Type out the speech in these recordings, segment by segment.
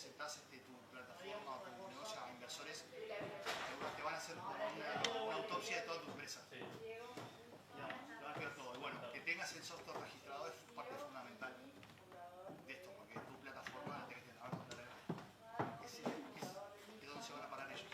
presentás tu plataforma o tu negocio a inversores, algunos te van a hacer como una autopsia de toda tu empresa. Sí. Te van a ver todo. Y bueno, que tengas el software registrado es parte fundamental de esto, porque tu plataforma la tenés que tener contra la es donde se van a parar ellos.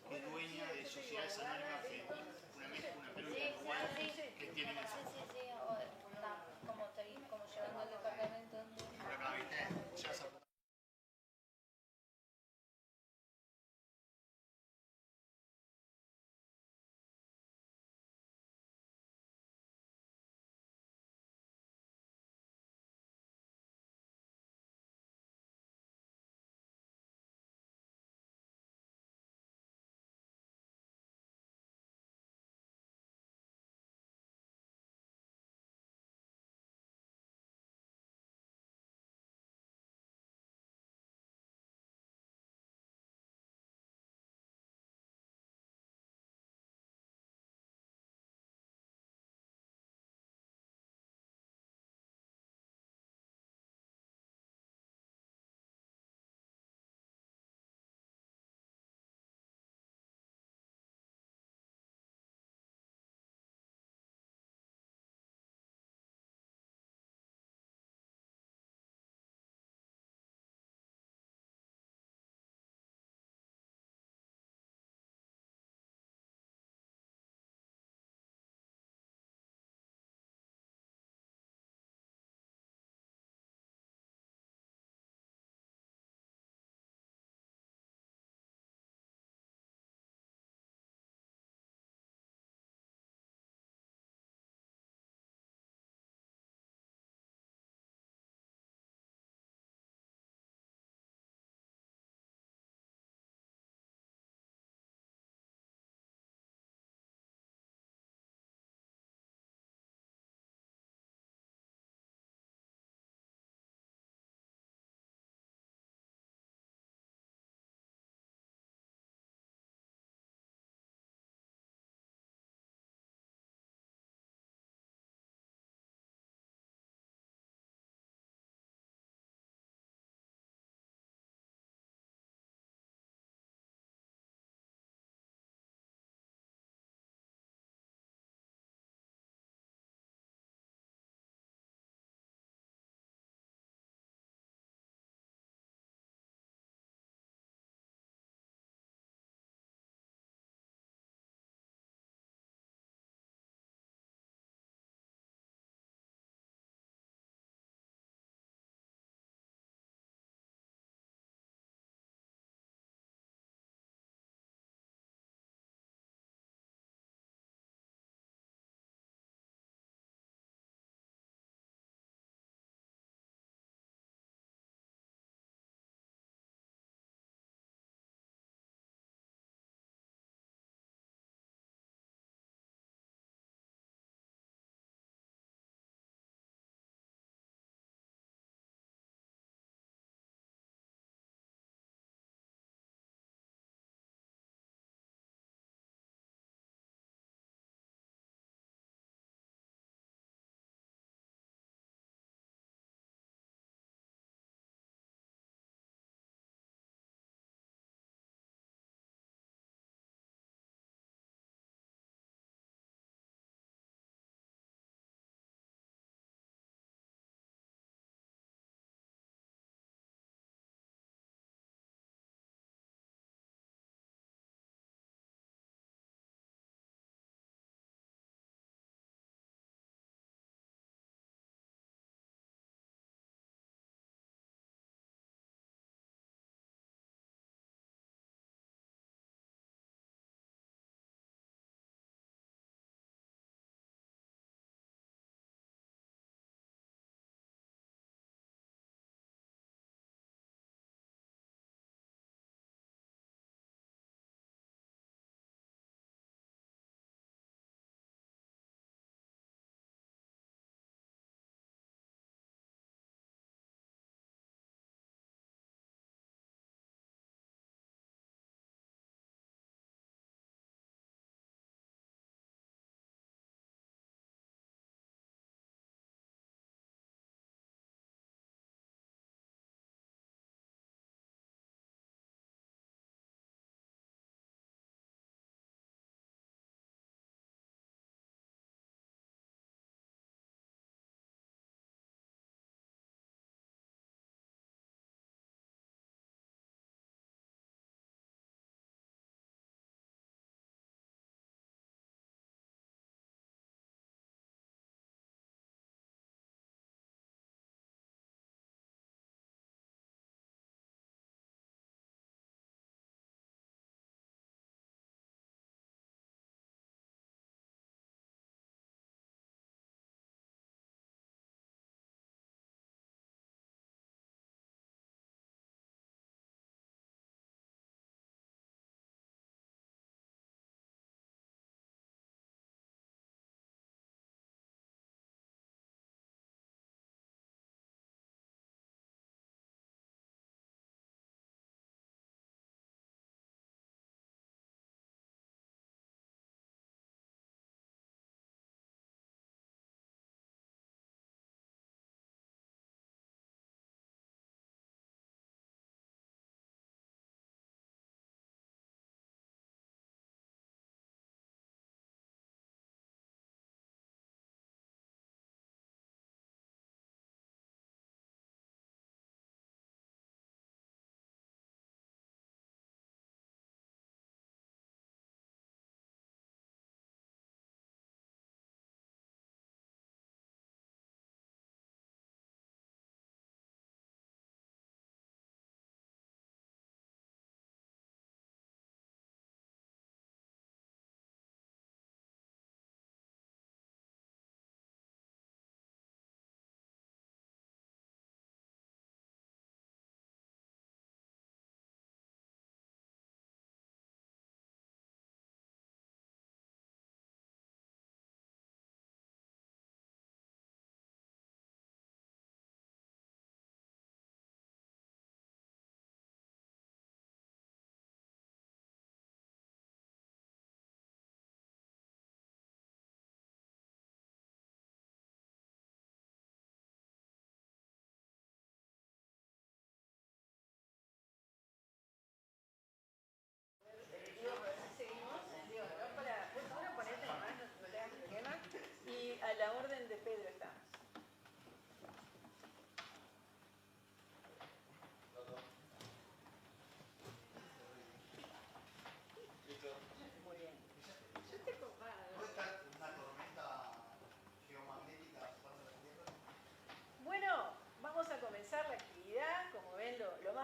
Es dueña de sociedades anónimas, una peluca en Uruguay, que tienen eso. Sí, está como llevando el departamento. Por acá, ¿viste? Ya se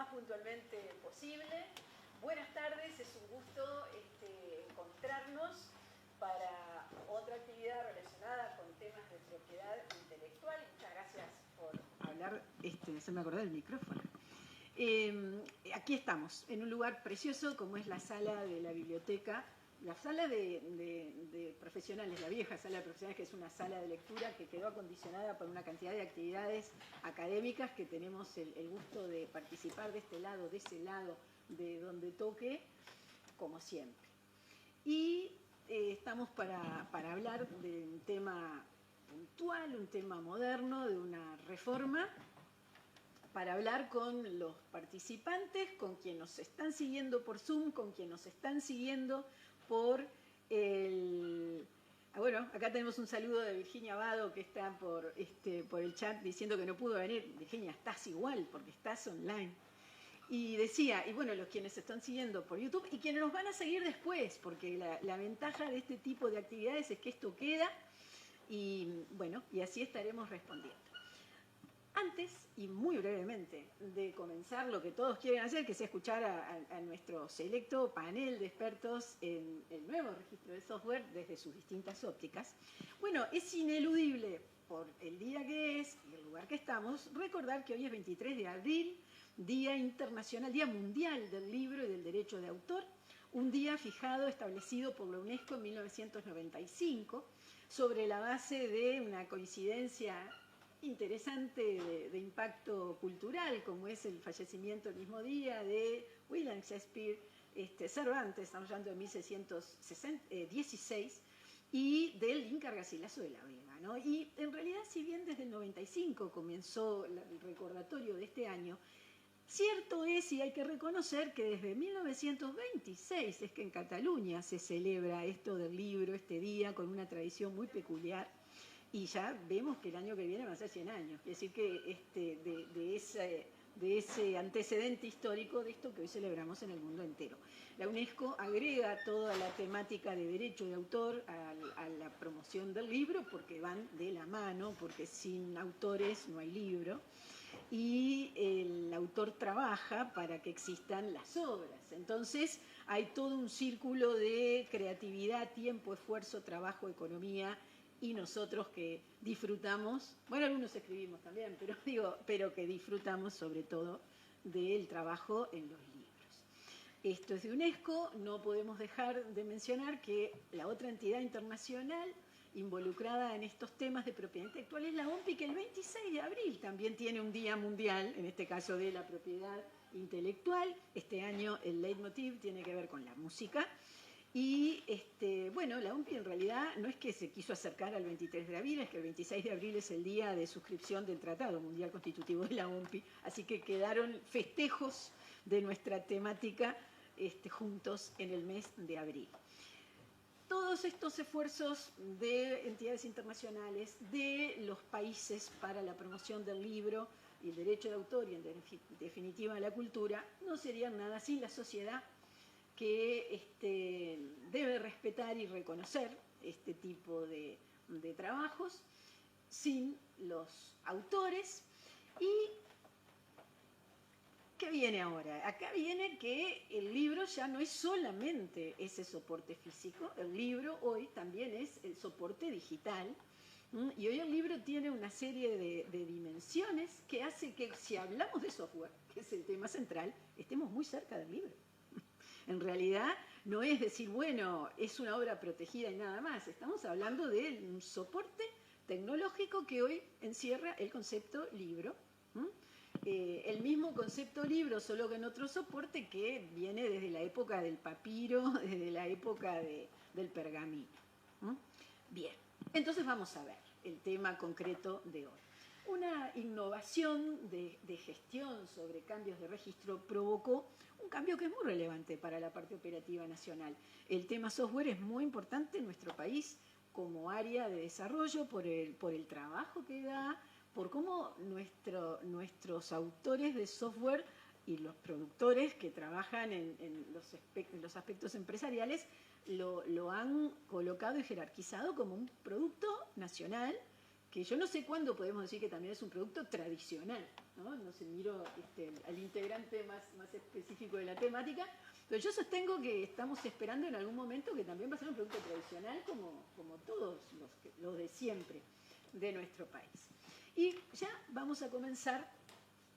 más puntualmente posible. Buenas tardes, es un gusto encontrarnos para otra actividad relacionada con temas de propiedad intelectual. Muchas gracias por hablar, se me acordó del micrófono. Aquí estamos, en un lugar precioso como es la sala de la biblioteca, la sala de profesionales, la vieja sala de profesionales, que es una sala de lectura que quedó acondicionada por una cantidad de actividades académicas que tenemos el gusto de participar de este lado, de ese lado, de donde toque, como siempre. Y estamos para hablar de un tema puntual, un tema moderno, de una reforma, para hablar con los participantes, con quienes nos están siguiendo por Zoom, con quienes nos están siguiendo por el... Bueno, acá tenemos un saludo de Virginia Abado que está por el chat diciendo que no pudo venir. Virginia, estás igual porque estás online. Y decía, y bueno, los quienes están siguiendo por YouTube y quienes nos van a seguir después, porque la ventaja de este tipo de actividades es que esto queda y bueno, y así estaremos respondiendo. Antes, y muy brevemente, de comenzar lo que todos quieren hacer, que es escuchar a nuestro selecto panel de expertos en el nuevo registro de software desde sus distintas ópticas, bueno, es ineludible por el día que es y el lugar que estamos, recordar que hoy es 23 de abril, Día Internacional, Día Mundial del Libro y del Derecho de Autor, un día fijado, establecido por la UNESCO en 1995, sobre la base de una coincidencia interesante de impacto cultural, como es el fallecimiento el mismo día de William Shakespeare, Cervantes, estamos hablando de 1616, y del Inca Garcilaso de la Vega, ¿no? Y en realidad, si bien desde el 95 comenzó el recordatorio de este año, cierto es y hay que reconocer que desde 1926 es que en Cataluña se celebra esto del libro, este día, con una tradición muy peculiar. Y ya vemos que el año que viene van a ser 100 años. Es decir, que de ese antecedente histórico de esto que hoy celebramos en el mundo entero. La UNESCO agrega toda la temática de derecho de autor a la promoción del libro porque van de la mano, porque sin autores no hay libro. Y el autor trabaja para que existan las obras. Entonces hay todo un círculo de creatividad, tiempo, esfuerzo, trabajo, economía, y nosotros que disfrutamos, bueno, algunos escribimos también, pero que disfrutamos sobre todo del trabajo en los libros. Esto es de UNESCO, no podemos dejar de mencionar que la otra entidad internacional involucrada en estos temas de propiedad intelectual es la OMPI, que el 26 de abril también tiene un día mundial, en este caso de la propiedad intelectual. Este año el leitmotiv tiene que ver con la música. Y bueno, la OMPI en realidad no es que se quiso acercar al 23 de abril, es que el 26 de abril es el día de suscripción del Tratado Mundial Constitutivo de la OMPI, así que quedaron festejos de nuestra temática juntos en el mes de abril. Todos estos esfuerzos de entidades internacionales, de los países para la promoción del libro y el derecho de autor y en definitiva la cultura, no serían nada sin la sociedad, que debe respetar y reconocer este tipo de trabajos, sin los autores. ¿Y qué viene ahora? Acá viene que el libro ya no es solamente ese soporte físico, el libro hoy también es el soporte digital, y hoy el libro tiene una serie de dimensiones que hace que, si hablamos de software, que es el tema central, estemos muy cerca del libro. En realidad no es decir, bueno, es una obra protegida y nada más. Estamos hablando de un soporte tecnológico que hoy encierra el concepto libro. El mismo concepto libro, solo que en otro soporte que viene desde la época del papiro, desde la época del pergamino. Bien, entonces vamos a ver el tema concreto de hoy. Una innovación de gestión sobre cambios de registro provocó un cambio que es muy relevante para la parte operativa nacional. El tema software es muy importante en nuestro país como área de desarrollo por el trabajo que da, por cómo nuestros autores de software y los productores que trabajan en los aspectos empresariales lo han colocado y jerarquizado como un producto nacional que yo no sé cuándo podemos decir que también es un producto tradicional, no sé, miro al integrante más específico de la temática, pero yo sostengo que estamos esperando en algún momento que también va a ser un producto tradicional como todos los de siempre de nuestro país. Y ya vamos a comenzar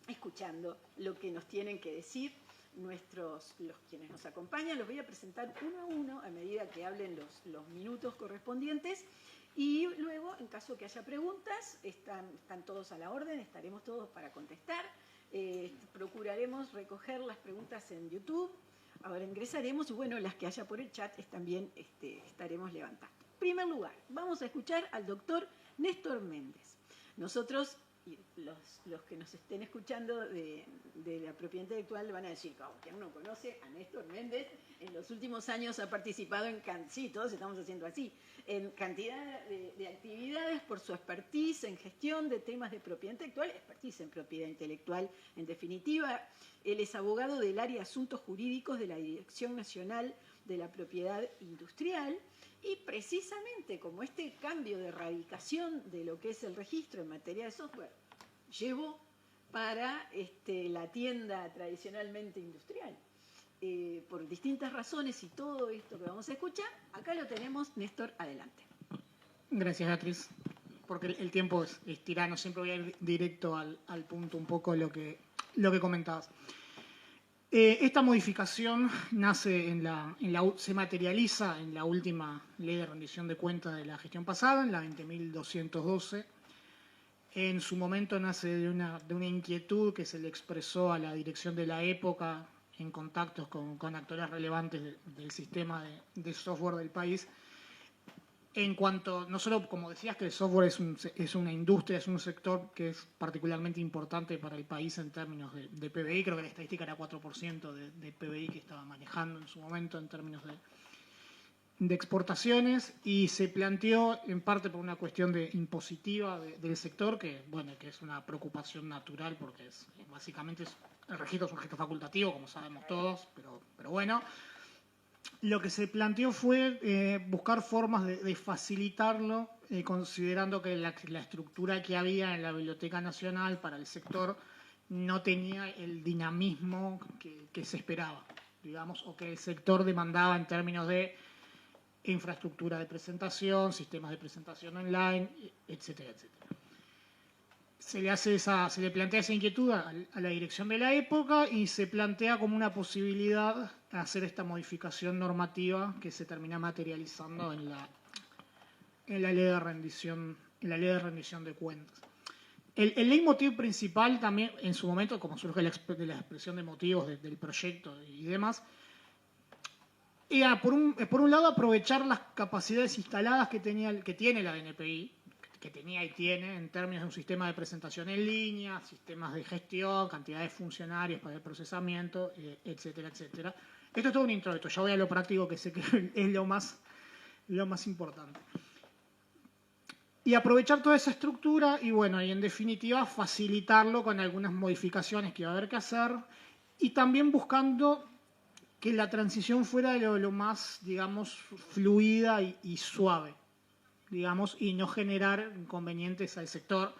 escuchando lo que nos tienen que decir los quienes nos acompañan. Los voy a presentar uno a uno a medida que hablen los minutos correspondientes. Y luego, en caso que haya preguntas, están todos a la orden, estaremos todos para contestar. Procuraremos recoger las preguntas en YouTube. Ahora ingresaremos y, bueno, las que haya por el chat también estaremos levantando. En primer lugar, vamos a escuchar al doctor Néstor Méndez. Nosotros, los que nos estén escuchando de la propiedad intelectual van a decir, ¿quién no conoce a Néstor Méndez? En los últimos años ha participado sí, todos estamos haciendo así, en cantidad de actividades por su expertise en gestión de temas de propiedad intelectual, expertise en propiedad intelectual. En definitiva, él es abogado del área de asuntos jurídicos de la Dirección Nacional de la Propiedad Industrial, y precisamente como este cambio de erradicación de lo que es el registro en materia de software llevó para la tienda tradicionalmente industrial, por distintas razones y todo esto que vamos a escuchar, acá lo tenemos. Néstor, adelante. Gracias, Beatriz, porque el tiempo es tirano, siempre voy a ir directo al punto, un poco lo que comentabas. Esta modificación se materializa en la última ley de rendición de cuentas de la gestión pasada, en la 20.212. En su momento nace de una inquietud que se le expresó a la dirección de la época en contactos con actores relevantes del sistema de software del país. En cuanto, no solo, como decías, que el software es una industria, es un sector que es particularmente importante para el país en términos de PBI, creo que la estadística era 4% de PBI que estaba manejando en su momento en términos de exportaciones, y se planteó en parte por una cuestión impositiva del sector, que es una preocupación natural porque básicamente el registro es un registro facultativo, como sabemos todos, pero bueno. Lo que se planteó fue buscar formas de facilitarlo, considerando que la estructura que había en la Biblioteca Nacional para el sector no tenía el dinamismo que se esperaba, digamos, o que el sector demandaba en términos de infraestructura de presentación, sistemas de presentación online, etcétera, etcétera. Se le plantea esa inquietud a la dirección de la época y se plantea como una posibilidad hacer esta modificación normativa que se termina materializando en la ley de rendición de cuentas. El leitmotiv principal también, en su momento, como surge de la expresión de motivos del proyecto y demás, era, por un lado, aprovechar las capacidades instaladas que tiene la DNPI, que tenía y tiene en términos de un sistema de presentación en línea, sistemas de gestión, cantidad de funcionarios para el procesamiento, etcétera, etcétera. Esto es todo un introito, ya voy a lo práctico, que sé que es lo más importante. Y aprovechar toda esa estructura y, y en definitiva facilitarlo con algunas modificaciones que va a haber que hacer, y también buscando que la transición fuera de lo más, digamos, fluida y suave, digamos, y no generar inconvenientes al sector.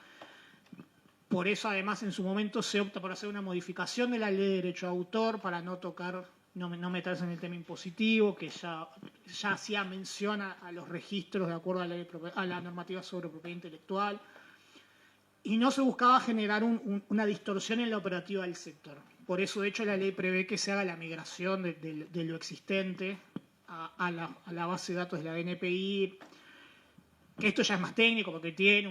Por eso, además, en su momento se opta por hacer una modificación de la ley de derecho de autor para no meterse en el tema impositivo, que ya hacía mención a los registros de acuerdo a la normativa sobre propiedad intelectual, y no se buscaba generar una distorsión en la operativa del sector. Por eso, de hecho, la ley prevé que se haga la migración de lo existente a la base de datos de la DNPI, que esto ya es más técnico porque tiene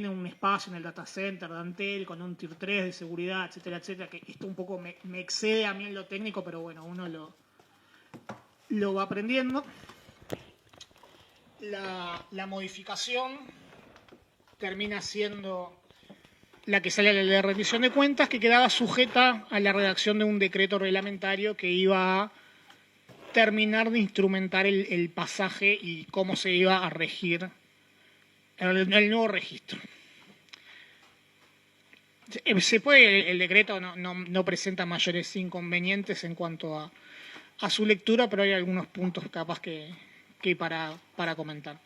un espacio en el data center de Antel con un tier 3 de seguridad, etcétera, etcétera, que esto un poco me excede a mí en lo técnico, pero bueno, uno lo va aprendiendo. La modificación termina siendo la que sale a la ley de rendición de cuentas, que quedaba sujeta a la redacción de un decreto reglamentario que iba a terminar de instrumentar el pasaje y cómo se iba a regir el nuevo registro. El decreto no presenta mayores inconvenientes en cuanto a su lectura, pero hay algunos puntos capaz que para comentar.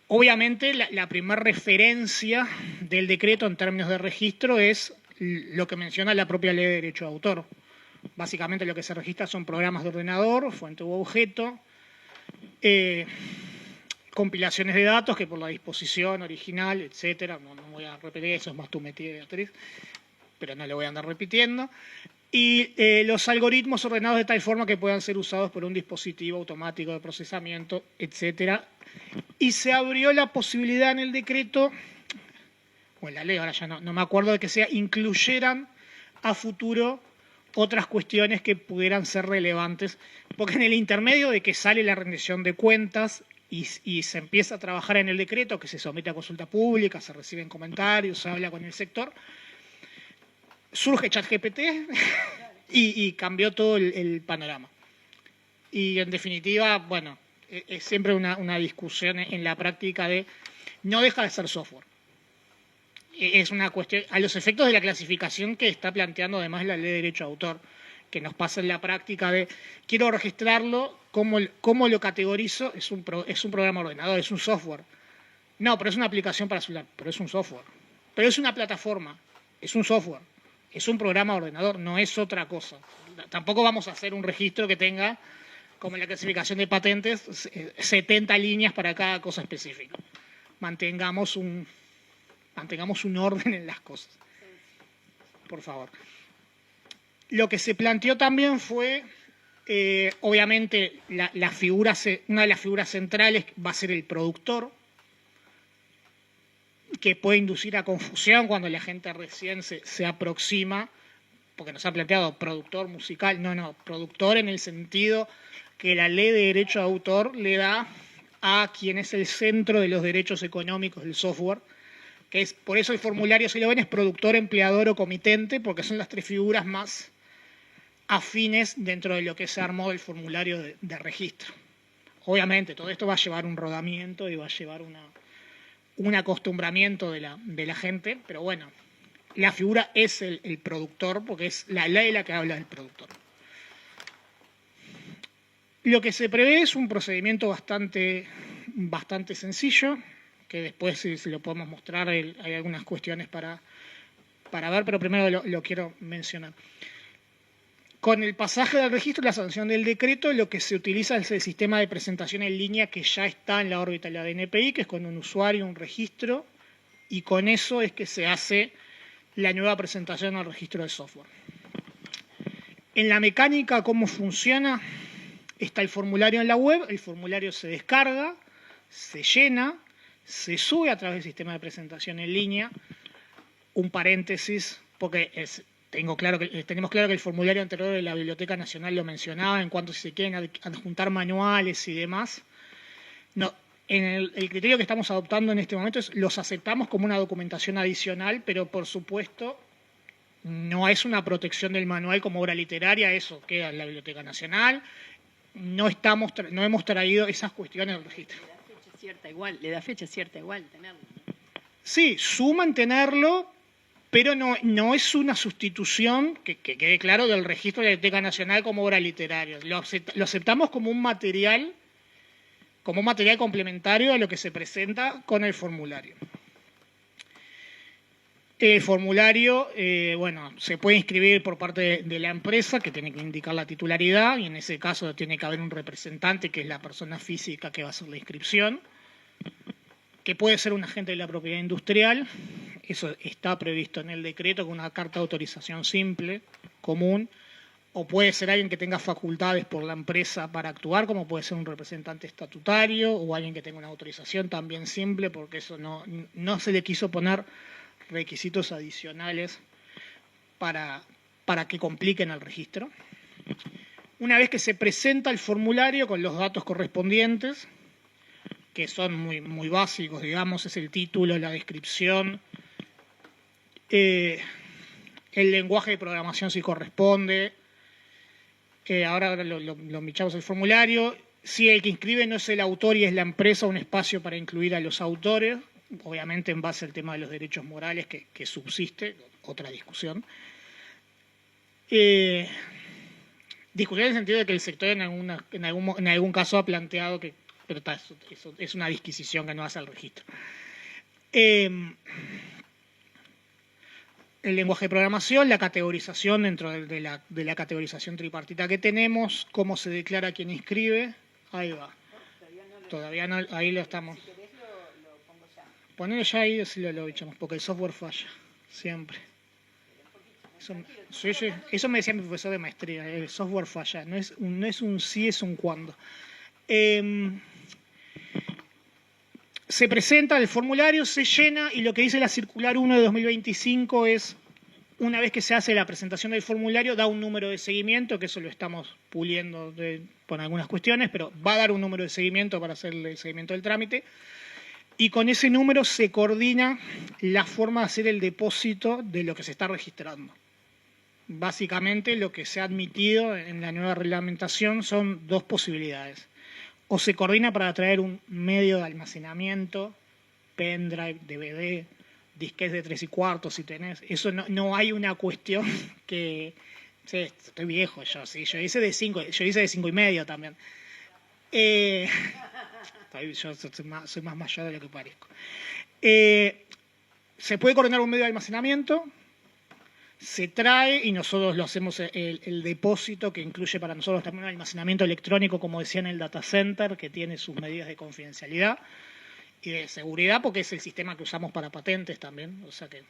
Obviamente, la primera referencia del decreto en términos de registro es lo que menciona la propia ley de derecho de autor. Básicamente lo que se registra son programas de ordenador, fuente u objeto, compilaciones de datos que por la disposición original, etcétera, no voy a repetir eso, es más tu metida, Beatriz, pero no lo voy a andar repitiendo, y los algoritmos ordenados de tal forma que puedan ser usados por un dispositivo automático de procesamiento, etcétera. Y se abrió la posibilidad en el decreto, o en la ley, ahora ya no me acuerdo de que sea, incluyeran a futuro otras cuestiones que pudieran ser relevantes, porque en el intermedio de que sale la rendición de cuentas y se empieza a trabajar en el decreto, que se somete a consulta pública, se reciben comentarios, se habla con el sector, surge ChatGPT y cambió todo el panorama. Y en definitiva, bueno, es siempre una discusión en la práctica de no deja de ser software. Es una cuestión, a los efectos de la clasificación que está planteando además la ley de derecho de autor, que nos pasa en la práctica de quiero registrarlo, ¿cómo lo categorizo? Es un programa ordenador, es un software. No, pero es una aplicación para celular, pero es un software. Pero es una plataforma, es un software. Es un programa ordenador, no es otra cosa. Tampoco vamos a hacer un registro que tenga, como en la clasificación de patentes, 70 líneas para cada cosa específica. Mantengamos un orden en las cosas. Por favor. Lo que se planteó también fue, obviamente, una de las figuras centrales va a ser el productor, que puede inducir a confusión cuando la gente recién se aproxima, porque nos ha planteado productor musical, no, productor en el sentido que la ley de derecho de autor le da a quien es el centro de los derechos económicos del software, que es, por eso el formulario, si lo ven, es productor, empleador o comitente, porque son las tres figuras más afines dentro de lo que se armó el formulario de registro. Obviamente, todo esto va a llevar un rodamiento y va a llevar un acostumbramiento de la gente, pero bueno, la figura es el productor, porque es la ley la que habla del productor. Lo que se prevé es un procedimiento bastante sencillo, que después si lo podemos mostrar, hay algunas cuestiones para ver, pero primero lo quiero mencionar. Con el pasaje del registro y la sanción del decreto, lo que se utiliza es el sistema de presentación en línea que ya está en la órbita de la DNPI, que es con un usuario, un registro, y con eso es que se hace la nueva presentación al registro de software. En la mecánica, ¿cómo funciona? Está el formulario en la web, el formulario se descarga, se llena, se sube a través del sistema de presentación en línea, un paréntesis, porque tenemos claro que el formulario anterior de la Biblioteca Nacional lo mencionaba en cuanto si se quieren adjuntar manuales y demás. No, el criterio que estamos adoptando en este momento es los aceptamos como una documentación adicional, pero por supuesto no es una protección del manual como obra literaria, eso queda en la Biblioteca Nacional. No hemos traído esas cuestiones al registro. Le da fecha cierta igual tenerlo. Sí, suman tenerlo, pero no es una sustitución, que quede claro, del registro de la Biblioteca Nacional como obra literaria. Lo aceptamos como un material complementario a lo que se presenta con el formulario. El formulario, se puede inscribir por parte de la empresa, que tiene que indicar la titularidad, y en ese caso tiene que haber un representante, que es la persona física que va a hacer la inscripción, que puede ser un agente de la propiedad industrial. Eso está previsto en el decreto con una carta de autorización simple, común, o puede ser alguien que tenga facultades por la empresa para actuar, como puede ser un representante estatutario, o alguien que tenga una autorización también simple, porque eso no se le quiso poner requisitos adicionales para que compliquen el registro. Una vez que se presenta el formulario con los datos correspondientes, que son muy básicos, digamos, es el título, la descripción, el lenguaje de programación si corresponde. Ahora lo michamos el formulario. Si el que inscribe no es el autor y es la empresa, un espacio para incluir a los autores, obviamente en base al tema de los derechos morales que subsiste, otra discusión. Discusión en el sentido de que el sector en algún caso ha planteado que pero eso es una disquisición que no hace el registro. El lenguaje de programación, la categorización dentro de la categorización tripartita que tenemos, cómo se declara quién inscribe, ahí va. Todavía no, ahí lo estamos. Si querés lo pongo ya. Ponelo ya ahí y decirlo, lo echamos, porque el software falla, siempre. Eso me decía mi profesor de maestría, el software falla, no es un sí, es un cuándo. Se presenta el formulario, se llena y lo que dice la circular 1 de 2025 es, una vez que se hace la presentación del formulario, da un número de seguimiento, que eso lo estamos puliendo por algunas cuestiones, pero va a dar un número de seguimiento para hacer el seguimiento del trámite. Y con ese número se coordina la forma de hacer el depósito de lo que se está registrando. Básicamente lo que se ha admitido en la nueva reglamentación son dos posibilidades. O se coordina para traer un medio de almacenamiento, pendrive, DVD, disquetes de 3 1/4 si tenés. Eso no hay una cuestión que... Sí, estoy viejo yo, sí. Yo hice de 5 y medio también. Yo soy más mayor de lo que parezco. Se puede coordinar un medio de almacenamiento, se trae y nosotros lo hacemos el depósito, que incluye para nosotros también un almacenamiento electrónico, como decía, en el data center, que tiene sus medidas de confidencialidad y de seguridad, porque es el sistema que usamos para patentes también, o sea que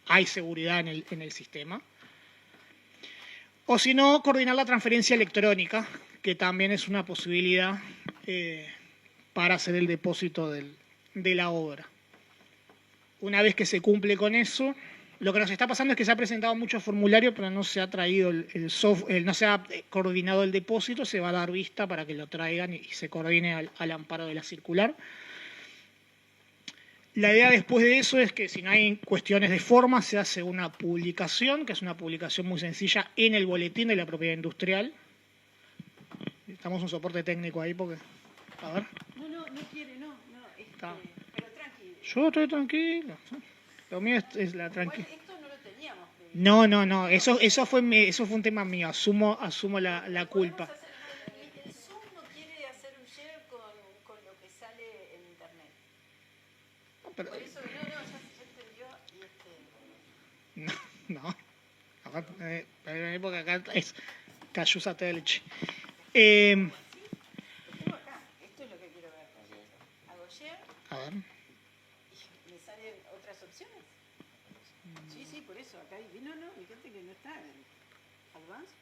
hay seguridad en el sistema. O si no, coordinar la transferencia electrónica, que también es una posibilidad para hacer el depósito de la obra. Una vez que se cumple con eso, lo que nos está pasando es que se ha presentado mucho formulario, pero no se ha traído no se ha coordinado el depósito, se va a dar vista para que lo traigan y se coordine al amparo de la circular. La idea después de eso es que si no hay cuestiones de forma, se hace una publicación, que es una publicación muy sencilla en el boletín de la propiedad industrial. Estamos un soporte técnico ahí porque... A ver. No quiere, pero tranquilo. Yo estoy tranquilo. Lo mío es la tranquilidad. Esto no lo teníamos. No. Eso fue un tema mío. Asumo la culpa. El Zoom no quiere hacer un share con lo que sale en internet. Pero, Por eso, ya entendió. no. Acá, porque acá es Cayusa Telch. Lo tengo acá. Esto es lo que quiero ver. Hago share. A ver. ¿Me salen otras opciones? Sí, por eso. Acá hay... No, fíjate que no está en Advanced.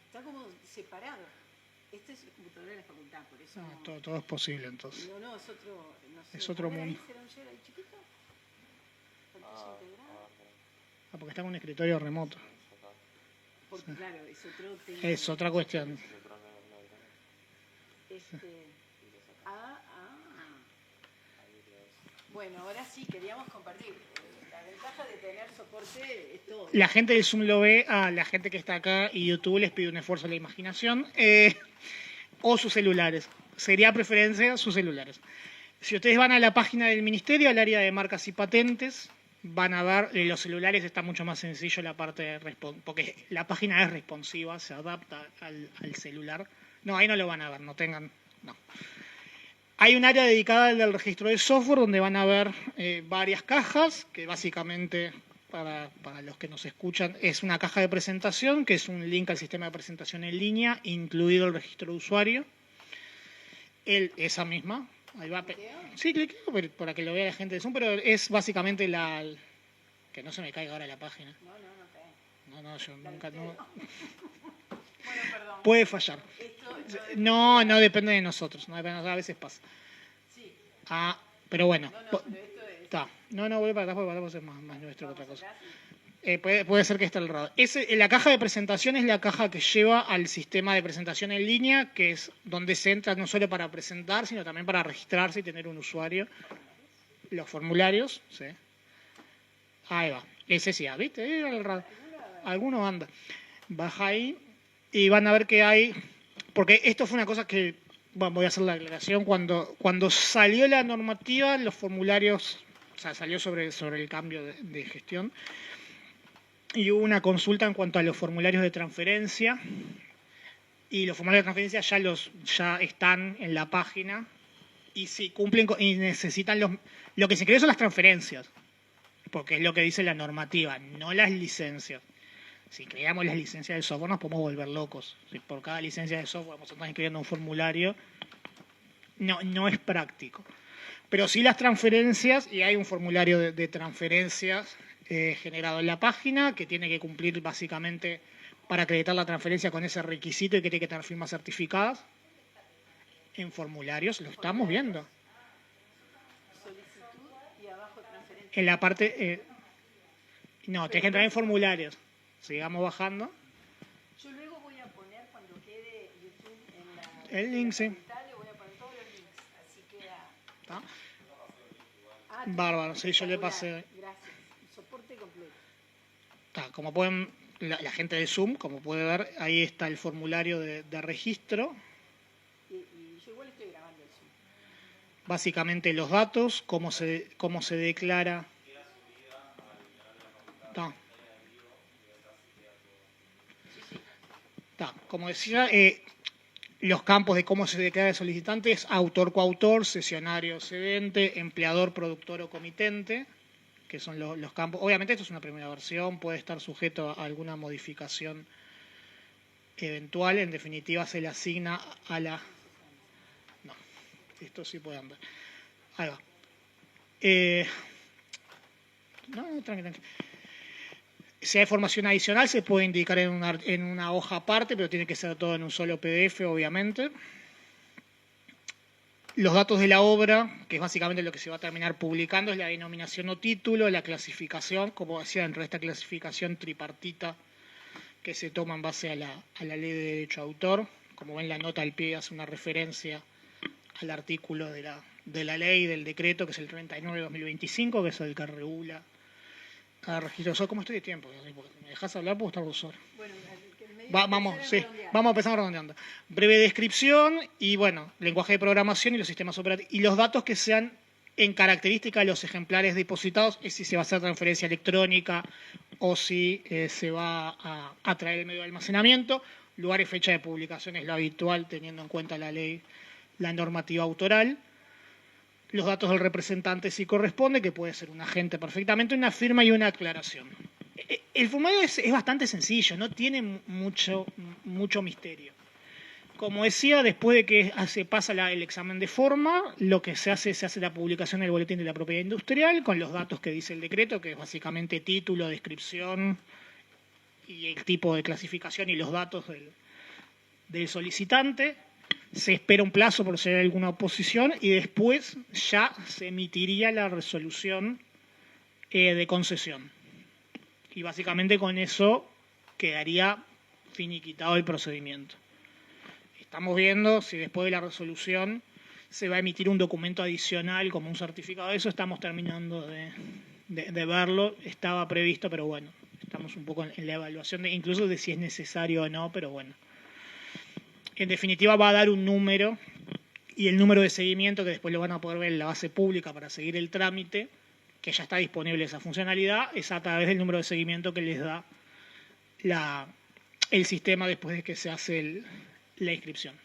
Está como separado. Este es el computador de la facultad, por eso... No, todo es posible, entonces. No, es otro... No sé. Es otro mundo. ¿Será un share ahí chiquito? Porque está en un escritorio remoto. Porque, claro, es otro tema. Es otra cuestión. Bueno, ahora sí, queríamos compartir. La ventaja de tener soporte es todo. La gente de Zoom lo ve, a la gente que está acá y YouTube les pide un esfuerzo a la imaginación, o sus celulares. Sería preferencia sus celulares. Si ustedes van a la página del Ministerio, al área de marcas y patentes, van a ver, los celulares está mucho más sencillo la parte de porque la página es responsiva, se adapta al celular. No, ahí no lo van a ver, no. Hay un área dedicada al registro de software donde van a ver varias cajas, que básicamente, para los que nos escuchan, es una caja de presentación, que es un link al sistema de presentación en línea, incluido el registro de usuario. Esa misma. Ahí va. Sí, cliqueo para que lo vea la gente de Zoom, pero es básicamente que no se me caiga ahora la página. No, yo nunca... No. Bueno, perdón. Puede fallar. No depende de nosotros. A veces pasa. Sí. Pero bueno. Pero esto es... Está. Voy para atrás porque es más nuestro que otra cosa. Puede ser que esté el radar. La caja de presentación es la caja que lleva al sistema de presentación en línea, que es donde se entra no solo para presentar, sino también para registrarse y tener un usuario. Los formularios, sí. Ahí va. Ese sí, ¿viste? El radar. Alguno anda. Baja ahí y van a ver que hay... Porque esto fue una cosa que... Bueno, voy a hacer la aclaración. Cuando salió la normativa, los formularios... O sea, salió sobre el cambio de gestión. Y hubo una consulta en cuanto a los formularios de transferencia. y los formularios de transferencia ya están en la página y si cumplen y necesitan lo que se cree son las transferencias, porque es lo que dice la normativa, no las licencias. Si creamos las licencias de software nos podemos volver locos. Si por cada licencia de software vamos a estar escribiendo un formulario, no es práctico. Pero sí las transferencias, y hay un formulario de transferencias generado en la página que tiene que cumplir básicamente para acreditar la transferencia con ese requisito y que tiene que tener firmas certificadas. En formularios lo estamos viendo. Solicitud y abajo transferencia. En la parte... no, tienes que entrar en formularios. Sigamos bajando. Yo luego voy a poner, cuando quede YouTube en la... El link, sí. Le voy a poner todos los links, así queda... ¿Está? Ah, Bárbaro, sí, yo le pasé. Gracias. Soporte completo. Está, como pueden, la gente de Zoom, como puede ver, ahí está el formulario de registro. Y yo igual estoy grabando el Zoom. Básicamente los datos, cómo se declara. Está. Está. Como decía, los campos de cómo se declara el solicitante es autor, coautor, cesionario, cedente, empleador, productor o comitente, que son los campos. Obviamente esto es una primera versión, puede estar sujeto a alguna modificación eventual. En definitiva se le asigna a la... No, esto sí puede andar. Ahí va. No, tranqui. Si hay información adicional se puede indicar en una hoja aparte, pero tiene que ser todo en un solo PDF, obviamente. Los datos de la obra, que es básicamente lo que se va a terminar publicando, es la denominación o título, la clasificación, como decía, dentro de esta clasificación tripartita que se toma en base a la ley de derecho de autor. Como ven, la nota al pie hace una referencia al artículo de la ley del decreto, que es el 39/2025, que es el que regula cada registro. ¿Cómo estoy de tiempo? ¿Me dejas hablar? Puedo estar 2 horas. Bueno, Vamos a empezar redondeando. Breve descripción y, bueno, lenguaje de programación y los sistemas operativos. Y los datos que sean en característica de los ejemplares depositados, es si se va a hacer transferencia electrónica o si se va a traer el medio de almacenamiento. Lugar y fecha de publicación es lo habitual, teniendo en cuenta la ley, la normativa autoral. Los datos del representante si corresponde, que puede ser un agente perfectamente, una firma y una aclaración. El formulario es bastante sencillo, no tiene mucho misterio. Como decía, después de que se pasa el examen de forma, lo que se hace la publicación en el boletín de la propiedad industrial con los datos que dice el decreto, que es básicamente título, descripción y el tipo de clasificación y los datos del solicitante. Se espera un plazo por si hay alguna oposición y después ya se emitiría la resolución de concesión. Y básicamente con eso quedaría finiquitado el procedimiento. Estamos viendo si después de la resolución se va a emitir un documento adicional como un certificado de eso. Estamos terminando de verlo. Estaba previsto, pero bueno, estamos un poco en la evaluación incluso de si es necesario o no, pero bueno. En definitiva va a dar un número y el número de seguimiento que después lo van a poder ver en la base pública para seguir el trámite, que ya está disponible esa funcionalidad, es a través del número de seguimiento que les da el sistema después de que se hace la inscripción.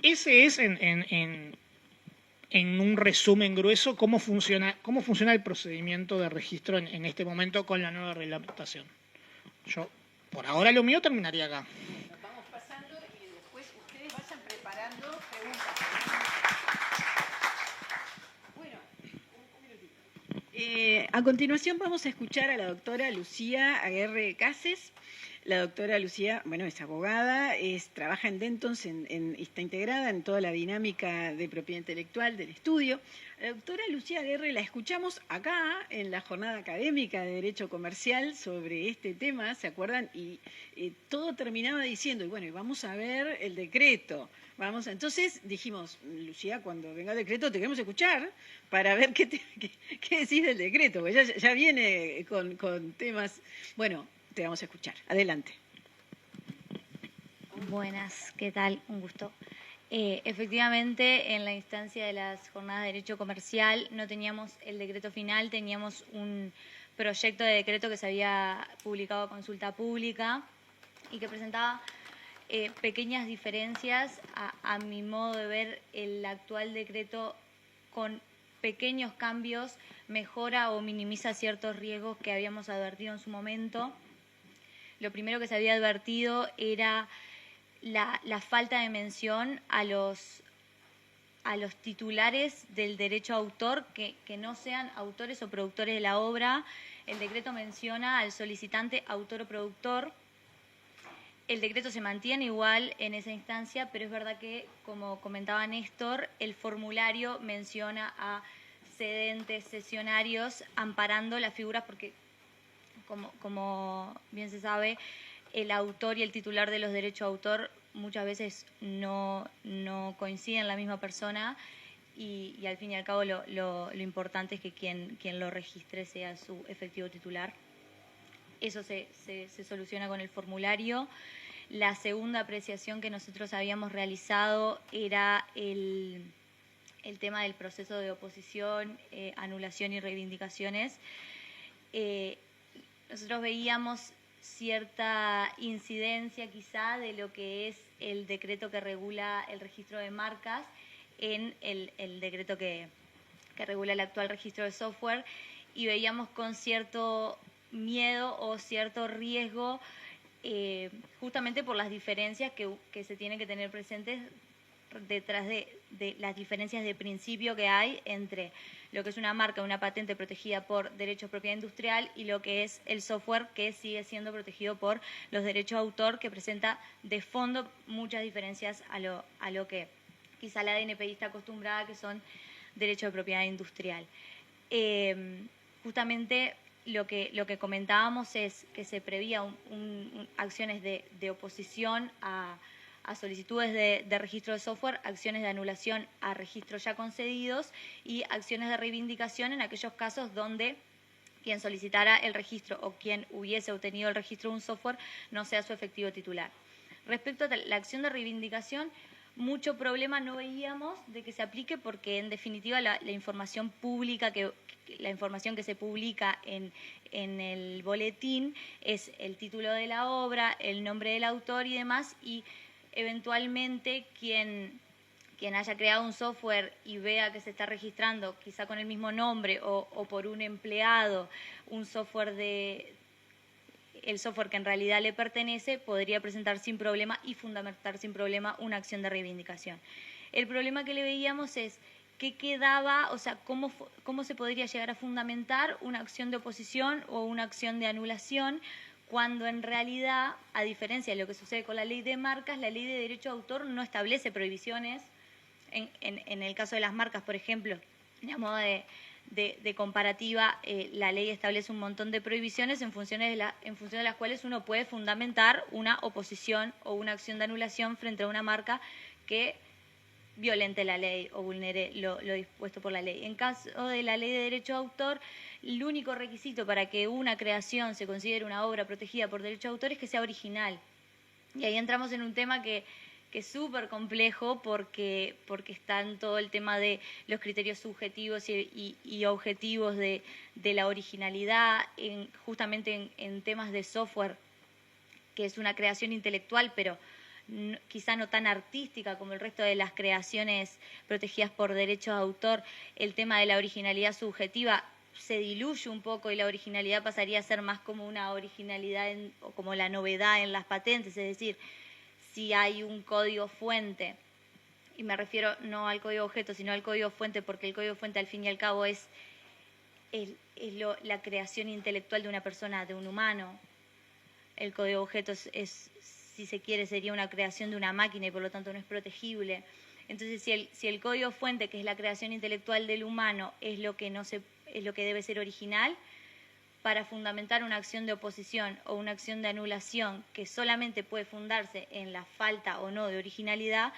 Ese es en un resumen grueso cómo funciona el procedimiento de registro en este momento con la nueva reglamentación. Yo, por ahora lo mío terminaría acá. Nos vamos pasando y después ustedes vayan preparando preguntas. Bueno, un minutito. A continuación vamos a escuchar a la doctora Lucía Aguerre Cases. La doctora Lucía, bueno, es abogada, trabaja en Dentons, está integrada en toda la dinámica de propiedad intelectual del estudio. La doctora Lucía Aguerre la escuchamos acá en la jornada académica de Derecho Comercial sobre este tema, ¿se acuerdan? Y todo terminaba diciendo, y bueno, vamos a ver el decreto. Entonces dijimos, Lucía, cuando venga el decreto te queremos escuchar para ver qué decís del decreto, porque ya viene con temas... Bueno, te vamos a escuchar. Adelante. Buenas, ¿qué tal? Un gusto. Efectivamente, en la instancia de las jornadas de Derecho Comercial no teníamos el decreto final, teníamos un proyecto de decreto que se había publicado a consulta pública y que presentaba pequeñas diferencias, a mi modo de ver, el actual decreto con pequeños cambios mejora o minimiza ciertos riesgos que habíamos advertido en su momento. Lo primero que se había advertido era la falta de mención a los titulares del derecho a autor que no sean autores o productores de la obra. El decreto menciona al solicitante autor o productor. El decreto se mantiene igual en esa instancia, pero es verdad que, como comentaba Néstor, el formulario menciona a cedentes, cesionarios, amparando las figuras porque, como bien se sabe, el autor y el titular de los derechos de autor muchas veces no coinciden la misma persona y al fin y al cabo lo importante es que quien lo registre sea su efectivo titular. Eso se soluciona con el formulario. La segunda apreciación que nosotros habíamos realizado era el tema del proceso de oposición, anulación y reivindicaciones. Nosotros veíamos cierta incidencia quizá de lo que es el decreto que regula el registro de marcas en el decreto que regula el actual registro de software, y veíamos con cierto miedo o cierto riesgo justamente por las diferencias que se tienen que tener presentes detrás de las diferencias de principio que hay entre lo que es una marca, una patente protegida por derechos de propiedad industrial y lo que es el software, que sigue siendo protegido por los derechos de autor, que presenta de fondo muchas diferencias a lo que quizá la DNPI está acostumbrada, que son derechos de propiedad industrial. Justamente lo que comentábamos es que se prevía acciones de oposición a solicitudes de registro de software, acciones de anulación a registros ya concedidos y acciones de reivindicación en aquellos casos donde quien solicitara el registro o quien hubiese obtenido el registro de un software no sea su efectivo titular. Respecto a la acción de reivindicación, mucho problema no veíamos de que se aplique porque en definitiva la información pública, la información que se publica en el boletín es el título de la obra, el nombre del autor y demás, y eventualmente quien haya creado un software y vea que se está registrando quizá con el mismo nombre o por un empleado, un software el software que en realidad le pertenece, podría presentar sin problema y fundamentar sin problema una acción de reivindicación. El problema que le veíamos es qué quedaba, o sea, cómo se podría llegar a fundamentar una acción de oposición o una acción de anulación, cuando en realidad, a diferencia de lo que sucede con la ley de marcas, la ley de derecho de autor no establece prohibiciones. En el caso de las marcas, por ejemplo, a modo de comparativa, la ley establece un montón de prohibiciones en función de las cuales uno puede fundamentar una oposición o una acción de anulación frente a una marca que violente la ley o vulnere lo dispuesto por la ley. En caso de la ley de derecho de autor, el único requisito para que una creación se considere una obra protegida por derecho de autor es que sea original. Y ahí entramos en un tema que es súper complejo porque está en todo el tema de los criterios subjetivos y objetivos de la originalidad, justamente en temas de software, que es una creación intelectual, pero quizá no tan artística como el resto de las creaciones protegidas por derechos de autor. El tema de la originalidad subjetiva se diluye un poco y la originalidad pasaría a ser más como una originalidad o como la novedad en las patentes, es decir, si hay un código fuente, y me refiero no al código objeto, sino al código fuente, porque el código fuente al fin y al cabo es la creación intelectual de una persona, de un humano. El código objeto si se quiere, sería una creación de una máquina y por lo tanto no es protegible. Entonces, si el código fuente, que es la creación intelectual del humano, es lo que debe ser original, para fundamentar una acción de oposición o una acción de anulación que solamente puede fundarse en la falta o no de originalidad,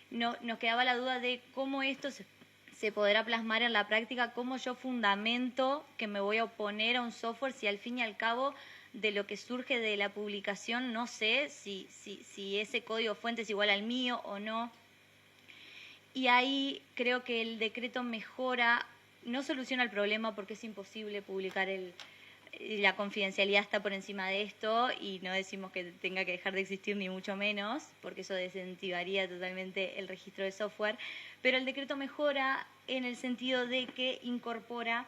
nos quedaba la duda de cómo esto se podrá plasmar en la práctica, cómo yo fundamento que me voy a oponer a un software si al fin y al cabo de lo que surge de la publicación no sé si ese código fuente es igual al mío o no. Y ahí creo que el decreto mejora, no soluciona el problema porque es imposible publicar la confidencialidad está por encima de esto y no decimos que tenga que dejar de existir ni mucho menos, porque eso desincentivaría totalmente el registro de software, pero el decreto mejora en el sentido de que incorpora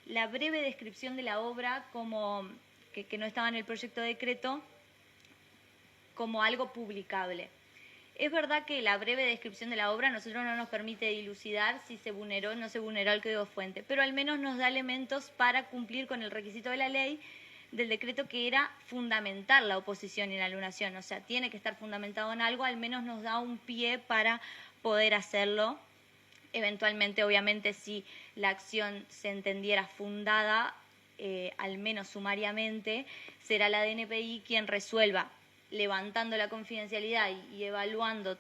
la breve descripción de la obra como que no estaba en el proyecto de decreto como algo publicable. Es verdad que la breve descripción de la obra a nosotros no nos permite dilucidar si se vulneró o no se vulneró el código fuente, pero al menos nos da elementos para cumplir con el requisito de la ley del decreto, que era fundamentar la oposición y la anulación. O sea, tiene que estar fundamentado en algo, al menos nos da un pie para poder hacerlo. Eventualmente, obviamente, si la acción se entendiera fundada, al menos sumariamente, será la DNPI quien resuelva, levantando la confidencialidad y evaluando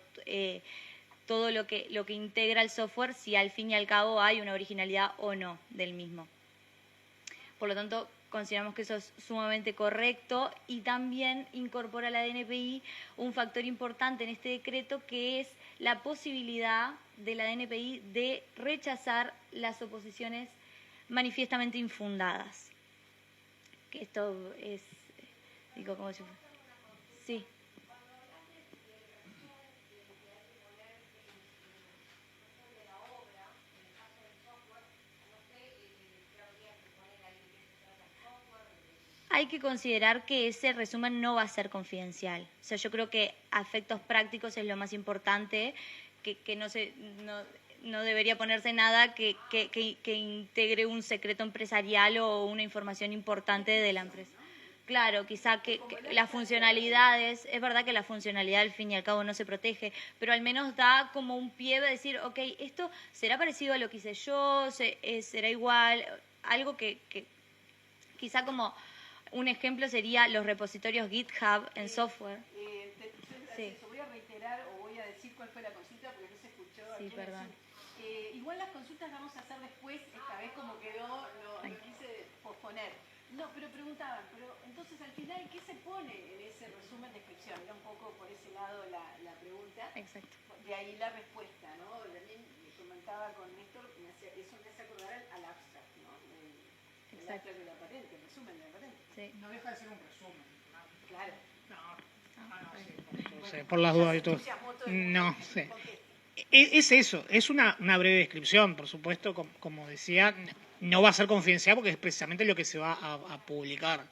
todo lo que integra el software, si al fin y al cabo hay una originalidad o no del mismo. Por lo tanto, consideramos que eso es sumamente correcto y también incorpora a la DNPI un factor importante en este decreto, que es la posibilidad de la DNPI de rechazar las oposiciones manifiestamente infundadas. Que esto es, digo, como si fuera... Sí. Hay que considerar que ese resumen no va a ser confidencial. O sea, yo creo que a efectos prácticos es lo más importante, que no debería ponerse nada que integre un secreto empresarial o una información importante de la empresa. Claro, quizá que las funcionalidades, es verdad que la funcionalidad al fin y al cabo no se protege, pero al menos da como un pie de decir, ok, esto será parecido a lo que hice yo, será igual, algo que quizá como un ejemplo sería los repositorios GitHub en software. Sí. Voy a reiterar o voy a decir cuál fue la consulta porque no se escuchó. Sí, perdón. Igual las consultas vamos a hacer después, esta vez como quedó, lo quise posponer. No, pero preguntaban, pero entonces al final, ¿qué se pone en ese resumen de descripción? Era un poco por ese lado la pregunta. Exacto. De ahí la respuesta, ¿no? También me comentaba con Néstor, eso me hace acordar al abstract, ¿no? El abstract de la patente, el resumen de la patente. Sí. No deja de ser un resumen. Claro. No sé, por las dudas y todo. No sé. Es eso, es una breve descripción, por supuesto, como decía, no va a ser confidencial porque es precisamente lo que se va a publicar.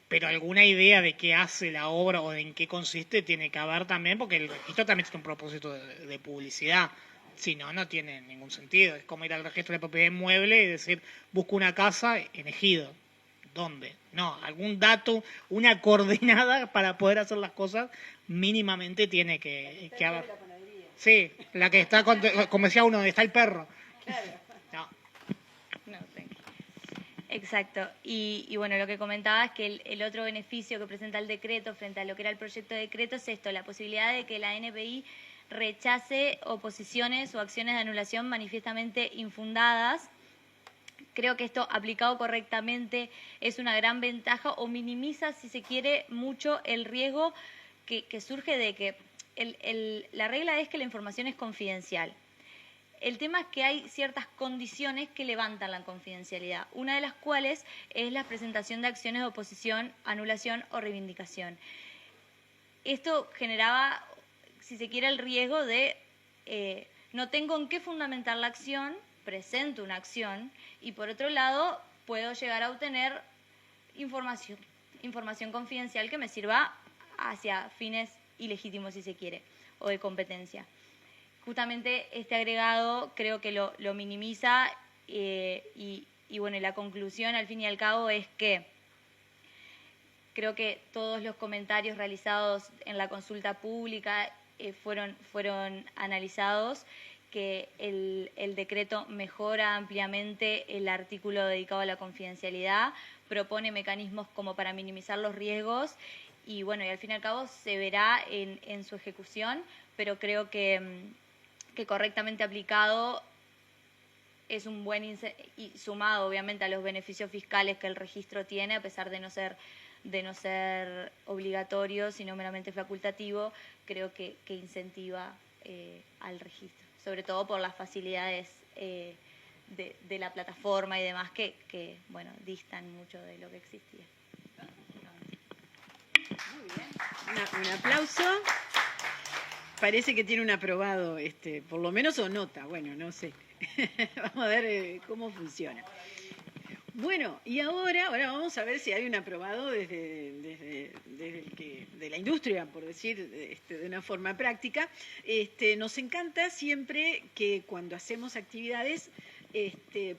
Pero alguna idea de qué hace la obra o de en qué consiste tiene que haber también, porque el registro también tiene un propósito de publicidad. Si no, no tiene ningún sentido. Es como ir al registro de propiedad inmueble y decir, busco una casa en Ejido. ¿Dónde? No, algún dato, una coordenada para poder hacer las cosas mínimamente tiene que haber. Sí, la que está, como decía uno, donde está el perro. Claro. No, exacto. Y bueno, lo que comentaba es que el otro beneficio que presenta el decreto frente a lo que era el proyecto de decreto es esto, la posibilidad de que la NPI rechace oposiciones o acciones de anulación manifiestamente infundadas. Creo que esto, aplicado correctamente, es una gran ventaja o minimiza, si se quiere, mucho el riesgo que surge de que la regla es que la información es confidencial. El tema es que hay ciertas condiciones que levantan la confidencialidad, una de las cuales es la presentación de acciones de oposición, anulación o reivindicación. Esto generaba, si se quiere, el riesgo de no tengo en qué fundamentar la acción, presento una acción y por otro lado puedo llegar a obtener información confidencial que me sirva hacia fines ilegítimos, si se quiere, o de competencia. Justamente este agregado creo que lo minimiza y bueno, la conclusión al fin y al cabo es que creo que todos los comentarios realizados en la consulta pública fueron analizados, que el decreto mejora ampliamente el artículo dedicado a la confidencialidad, propone mecanismos como para minimizar los riesgos y bueno, y al fin y al cabo se verá en su ejecución, pero creo que correctamente aplicado es un buen y sumado obviamente a los beneficios fiscales que el registro tiene, a pesar de no ser obligatorio, sino meramente facultativo, creo que incentiva al registro, sobre todo por las facilidades de la plataforma y demás que, bueno, distan mucho de lo que existía. Muy bien. Un aplauso. Parece que tiene un aprobado, por lo menos, o nota. Bueno, no sé. Vamos a ver cómo funciona. Bueno, y ahora vamos a ver si hay un aprobado desde de la industria, por decir de una forma práctica. Nos encanta siempre que cuando hacemos actividades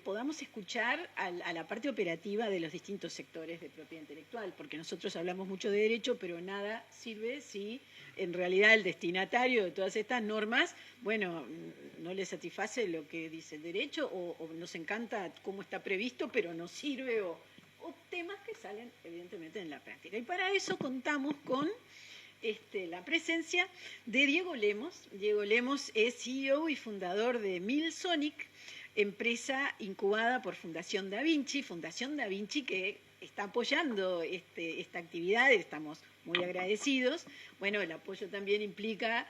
podamos escuchar a la parte operativa de los distintos sectores de propiedad intelectual, porque nosotros hablamos mucho de derecho, pero nada sirve si en realidad el destinatario de todas estas normas, bueno, no le satisface lo que dice el derecho o nos encanta cómo está previsto, pero no sirve o temas que salen evidentemente en la práctica. Y para eso contamos con la presencia de Diego Lemos. Diego Lemos es CEO y fundador de Milsonic, empresa incubada por Fundación Da Vinci que está apoyando esta actividad, estamos muy agradecidos. Bueno, el apoyo también implica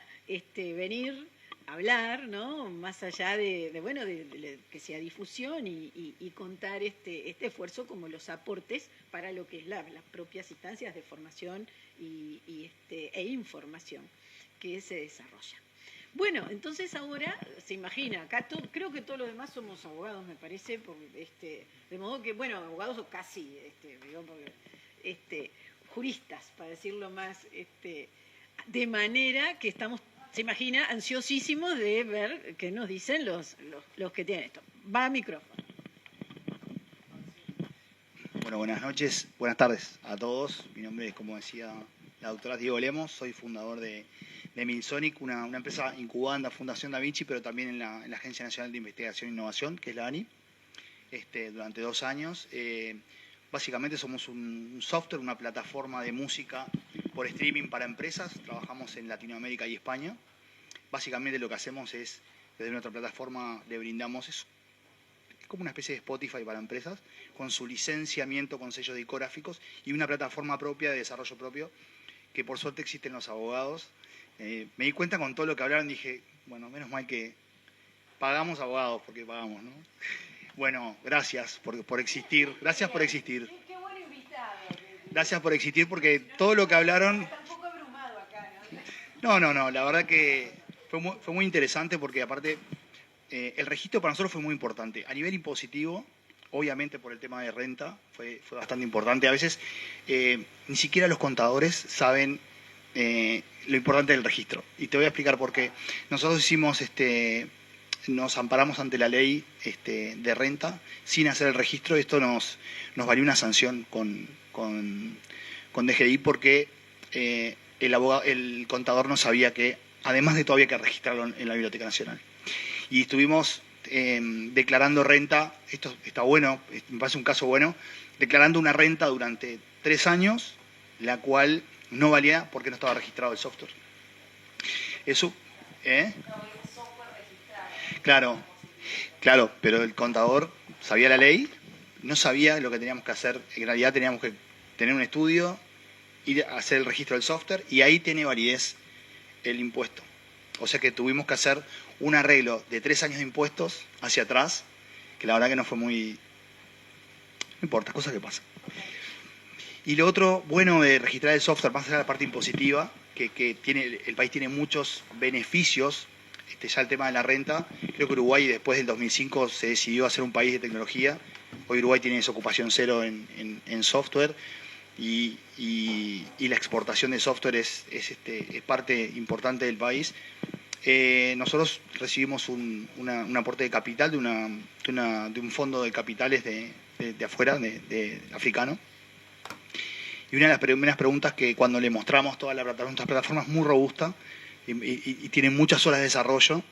venir a hablar, ¿no? Más allá de que sea difusión y contar este esfuerzo como los aportes para lo que es las propias instancias de formación e información que se desarrollan. Bueno, entonces ahora se imagina, acá creo que todos los demás somos abogados, me parece, de modo que, bueno, abogados o casi, juristas, para decirlo más, de manera que estamos, se imagina, ansiosísimos de ver qué nos dicen los que tienen esto. Va a micrófono. Bueno, buenas noches, buenas tardes a todos. Mi nombre es, como decía la doctora, Diego Lemos, soy fundador de Milsonic, una empresa incubada en la Fundación Da Vinci, pero también en la Agencia Nacional de Investigación e Innovación, que es la ANI, durante 2 años. Básicamente somos un software, una plataforma de música por streaming para empresas. Trabajamos en Latinoamérica y España. Básicamente lo que hacemos es, desde nuestra plataforma le brindamos, es como una especie de Spotify para empresas, con su licenciamiento con sellos discográficos y una plataforma propia de desarrollo propio, que por suerte existen los abogados. Me di cuenta con todo lo que hablaron, dije, bueno, menos mal que pagamos abogados, porque pagamos, ¿no? Bueno, gracias por existir, gracias por existir. Qué buen invitado. Gracias por existir, porque todo lo que hablaron... Está un poco abrumado acá, ¿no? No, la verdad que fue muy interesante, porque aparte el registro para nosotros fue muy importante. A nivel impositivo, obviamente por el tema de renta, fue bastante importante. A veces ni siquiera los contadores saben lo importante del registro. Y te voy a explicar por qué. Nosotros hicimos, nos amparamos ante la ley de renta sin hacer el registro. Esto nos valió una sanción con DGI, porque el contador no sabía que, además de todo, había que registrarlo en la Biblioteca Nacional. Y estuvimos declarando renta, esto está bueno, me parece un caso bueno, declarando una renta durante 3 años, la cual no valía porque no estaba registrado el software. Eso, Claro, pero el contador sabía la ley, no sabía lo que teníamos que hacer. En realidad teníamos que tener un estudio, ir a hacer el registro del software, y ahí tiene validez el impuesto. O sea que tuvimos que hacer un arreglo de 3 años de impuestos hacia atrás, que la verdad que no fue muy... No importa, cosas que pasan. Y lo otro bueno de registrar el software, más allá de la parte impositiva, que el país tiene muchos beneficios, ya el tema de la renta. Creo que Uruguay, después del 2005, se decidió a ser un país de tecnología. Hoy Uruguay tiene desocupación cero en software, y la exportación de software es parte importante del país. Nosotros recibimos un aporte de capital de un fondo de capitales de afuera, de africano. Y una de las primeras preguntas, que cuando le mostramos toda nuestra plataforma es muy robusta y tiene muchas horas de desarrollo,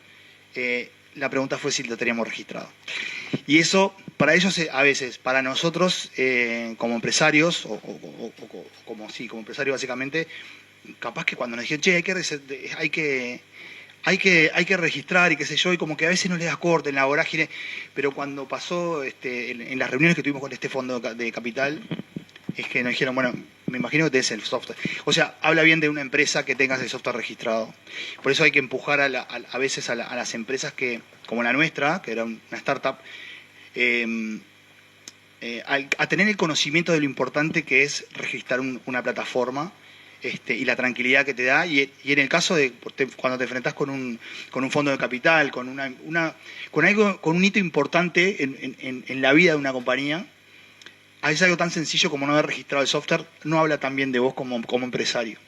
la pregunta fue si lo teníamos registrado. Y eso, para ellos, a veces, para nosotros como empresarios, como empresarios básicamente, capaz que cuando nos dijeron, che, hay que registrar y qué sé yo, y como que a veces no le das corte en la vorágine, pero cuando pasó en las reuniones que tuvimos con este fondo de capital, es que nos dijeron, bueno, me imagino que tenés el software. O sea, habla bien de una empresa que tengas el software registrado. Por eso hay que empujar a veces a las empresas que, como la nuestra, que era una startup, a tener el conocimiento de lo importante que es registrar una plataforma y la tranquilidad que te da, y en el caso de cuando te enfrentás con un fondo de capital, con un hito importante en la vida de una compañía, a veces algo tan sencillo como no haber registrado el software no habla tan bien de vos como empresario.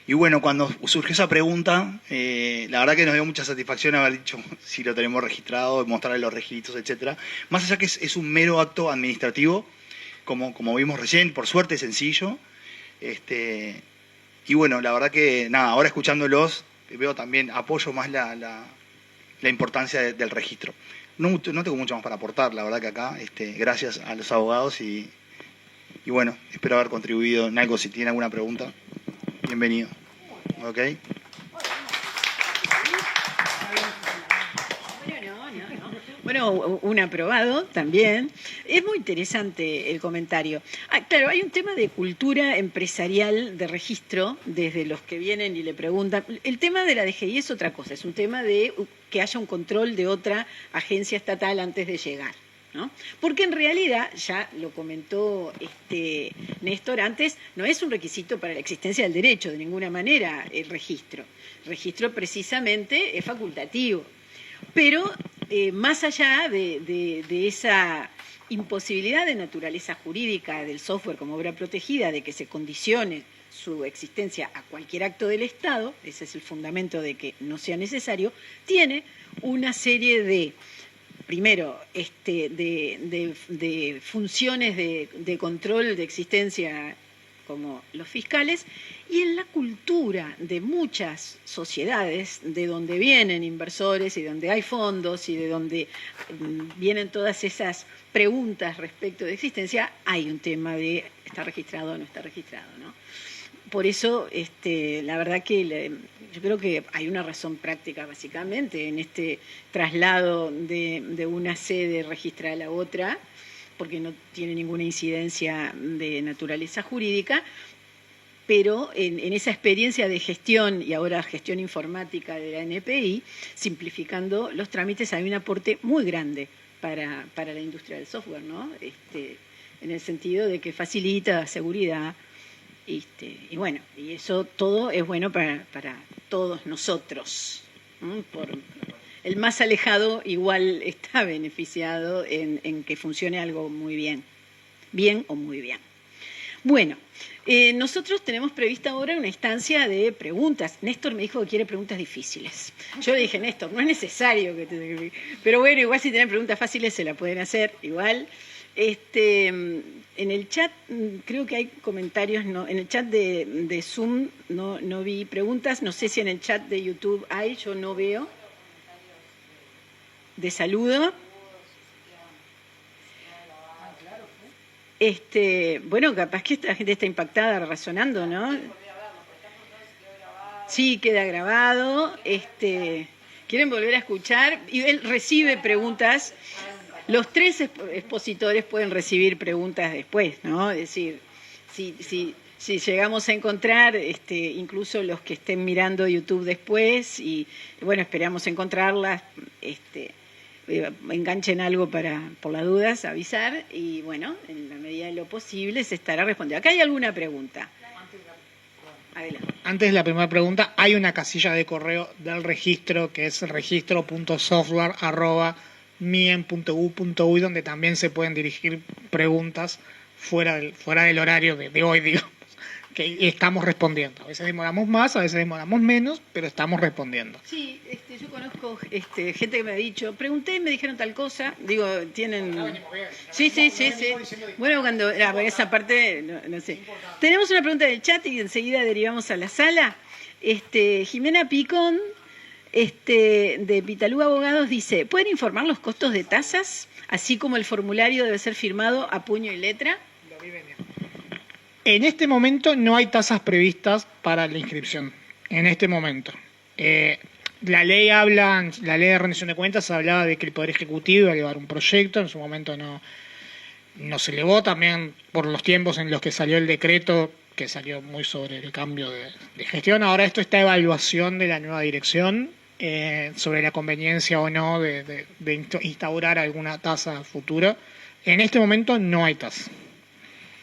Y bueno, cuando surgió esa pregunta, la verdad que nos dio mucha satisfacción haber dicho si lo tenemos registrado, mostrarle los registros, etcétera. Más allá que es un mero acto administrativo, como vimos recién, por suerte es sencillo. Y bueno, la verdad que nada, ahora escuchándolos veo también, apoyo más la importancia del registro. No tengo mucho más para aportar, la verdad que acá, gracias a los abogados y bueno, espero haber contribuido en algo. Si tienen alguna pregunta, bienvenido. ¿Ok? Bueno, un aprobado también. Es muy interesante el comentario. Claro, hay un tema de cultura empresarial de registro, desde los que vienen y le preguntan. El tema de la DGI es otra cosa, es un tema de que haya un control de otra agencia estatal antes de llegar, ¿no? Porque en realidad, ya lo comentó Néstor antes, no es un requisito para la existencia del derecho, de ninguna manera, el registro. El registro precisamente es facultativo. Pero más allá de esa imposibilidad de naturaleza jurídica del software como obra protegida, de que se condicione su existencia a cualquier acto del Estado, ese es el fundamento de que no sea necesario, tiene una serie de, primero, de funciones de control de existencia como los fiscales, y en la cultura de muchas sociedades, de donde vienen inversores y donde hay fondos y de donde vienen todas esas preguntas respecto de existencia, hay un tema de ¿está registrado o no está registrado?, ¿no? Por eso, la verdad que yo creo que hay una razón práctica, básicamente, en este traslado de una sede registrada a la otra, porque no tiene ninguna incidencia de naturaleza jurídica, pero en esa experiencia de gestión y ahora gestión informática de la NPI, simplificando los trámites, hay un aporte muy grande para la industria del software, ¿no? En el sentido de que facilita seguridad, y bueno, y eso todo es bueno para todos nosotros, ¿no? El más alejado igual está beneficiado en que funcione algo muy bien, bien o muy bien. Bueno, nosotros tenemos prevista ahora una instancia de preguntas. Néstor me dijo que quiere preguntas difíciles. Yo le dije, Néstor, no es necesario que pero bueno, igual si tienen preguntas fáciles se la pueden hacer, igual. En el chat creo que hay comentarios, no, en el chat de Zoom no vi preguntas, no sé si en el chat de YouTube hay, yo no veo. De saludo. Bueno, capaz que esta gente está impactada razonando, ¿no? Sí, queda grabado. ¿Quieren volver a escuchar? Y él recibe preguntas. Los tres expositores pueden recibir preguntas después, ¿no? Es decir, si llegamos a encontrar, incluso los que estén mirando YouTube después, y bueno, esperamos encontrarlas, enganchen algo por las dudas, avisar, y bueno, en la medida de lo posible se estará respondiendo. ¿Acá hay alguna pregunta? Adelante. Antes de la primera pregunta, hay una casilla de correo del registro que es registro.software@mien.gu.uy, donde también se pueden dirigir preguntas fuera del horario de hoy, digamos, que estamos respondiendo. A veces demoramos más, a veces demoramos menos, pero estamos respondiendo. Sí, yo conozco gente que me ha dicho, pregunté y me dijeron tal cosa, digo, tienen... Sí. Bueno, cuando esa parte, no sé. Tenemos una pregunta del chat y enseguida derivamos a la sala. Jimena Picón, de Pitalú Abogados, dice, ¿pueden informar los costos de tasas, así como el formulario debe ser firmado a puño y letra? En este momento no hay tasas previstas para la inscripción. En este momento. La ley de rendición de cuentas hablaba de que el Poder Ejecutivo iba a llevar un proyecto, en su momento no se elevó, también por los tiempos en los que salió el decreto, que salió muy sobre el cambio de gestión. Ahora esto está a evaluación de la nueva dirección, sobre la conveniencia o no de instaurar alguna tasa futura. En este momento no hay tasa.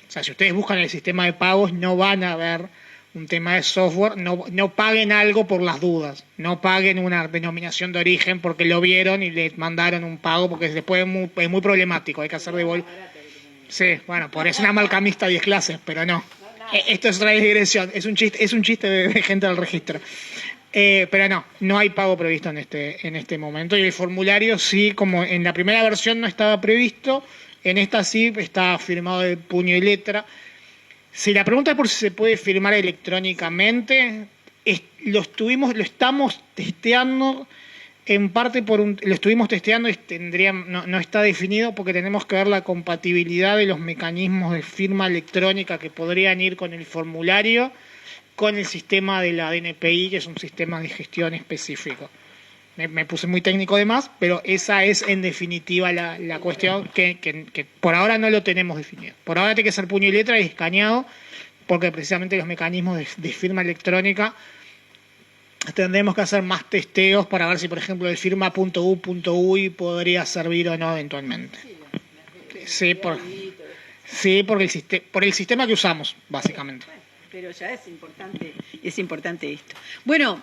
O sea, si ustedes buscan el sistema de pagos, no van a ver un tema de software, no paguen algo por las dudas, no paguen una denominación de origen porque lo vieron y les mandaron un pago, porque después es muy problemático, hay que hacer Sí, bueno, por eso una malcamista 10 clases, pero no. Esto es otra digresión, es un chiste de gente del registro. Pero no hay pago previsto en este momento, y el formulario sí, como en la primera versión no estaba previsto, en esta sí está firmado de puño y letra. Si la pregunta es por si se puede firmar electrónicamente, lo estamos testeando en parte lo estuvimos testeando y no está definido porque tenemos que ver la compatibilidad de los mecanismos de firma electrónica que podrían ir con el formulario con el sistema de la DNPI, que es un sistema de gestión específico. Me puse muy técnico de más, pero esa es en definitiva la cuestión que por ahora no lo tenemos definido. Por ahora tiene que ser puño y letra y escaneado, porque precisamente los mecanismos de firma electrónica tendremos que hacer más testeos para ver si, por ejemplo, el firma.u.uy podría servir o no eventualmente. Sí, por el sistema que usamos, básicamente. Pero ya es importante esto. Bueno,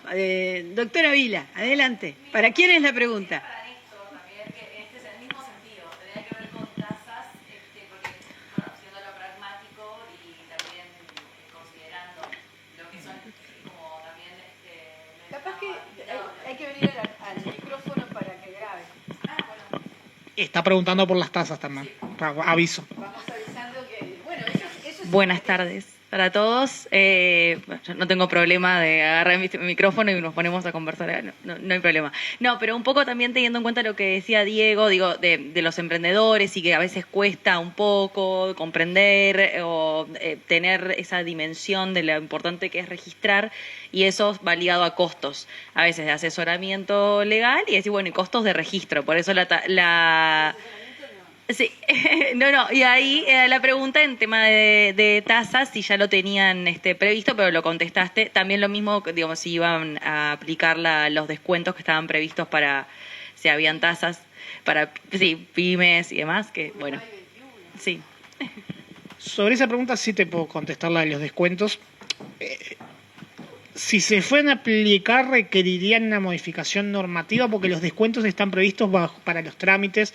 doctora Vila, adelante. ¿Para quién es la pregunta? Para Néstor también, que este es el mismo sentido, tendría que ver con tasas, porque, bueno, siendo lo pragmático y también considerando lo que son, como también... Capaz que hay que venir al micrófono para que grabe. bueno. Está preguntando por las tasas también, aviso. Vamos avisando que... Bueno, eso es... Buenas tardes para todos. Yo no tengo problema de agarrar mi micrófono y nos ponemos a conversar, no hay problema. No, pero un poco también teniendo en cuenta lo que decía Diego, digo, de los emprendedores y que a veces cuesta un poco comprender o tener esa dimensión de lo importante que es registrar, y eso va ligado a costos, a veces de asesoramiento legal y decir, bueno, y costos de registro. Por eso Sí, y ahí la pregunta en tema de tasas, si ya lo tenían previsto, pero lo contestaste. También lo mismo, digamos, si iban a aplicar los descuentos que estaban previstos para, si habían tasas para pymes y demás, que bueno, sí. Sobre esa pregunta sí te puedo contestar la de los descuentos. Si se fueran a aplicar, requerirían una modificación normativa porque los descuentos están previstos para los trámites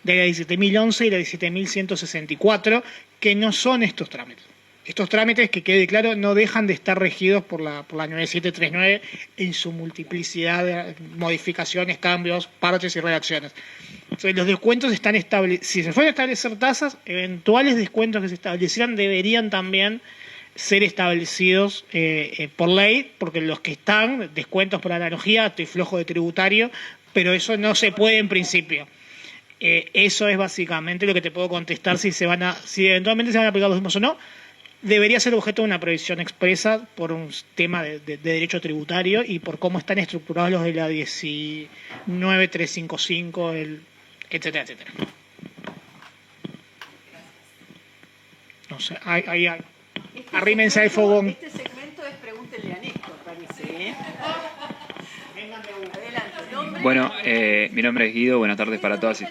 de la 17.011 y la 17.164, que no son estos trámites. Estos trámites, que quede claro, no dejan de estar regidos por la 9739 en su multiplicidad de modificaciones, cambios, parches y redacciones. Entonces, los descuentos están establecidos. Si se fueran a establecer tasas, eventuales descuentos que se establecieran deberían también ser establecidos por ley, porque los que están, descuentos por analogía, estoy flojo de tributario, pero eso no se puede en principio. Eso es básicamente lo que te puedo contestar si eventualmente se van a aplicar los mismos o no. Debería ser objeto de una previsión expresa por un tema de derecho tributario y por cómo están estructurados los de la 19355, etcétera, etcétera. No sé, hay arrímense al fogón. Este segmento es pregúntenle a Néstor, parece. Adelante, nombre. Bueno, mi nombre es Guido, buenas tardes para todas y...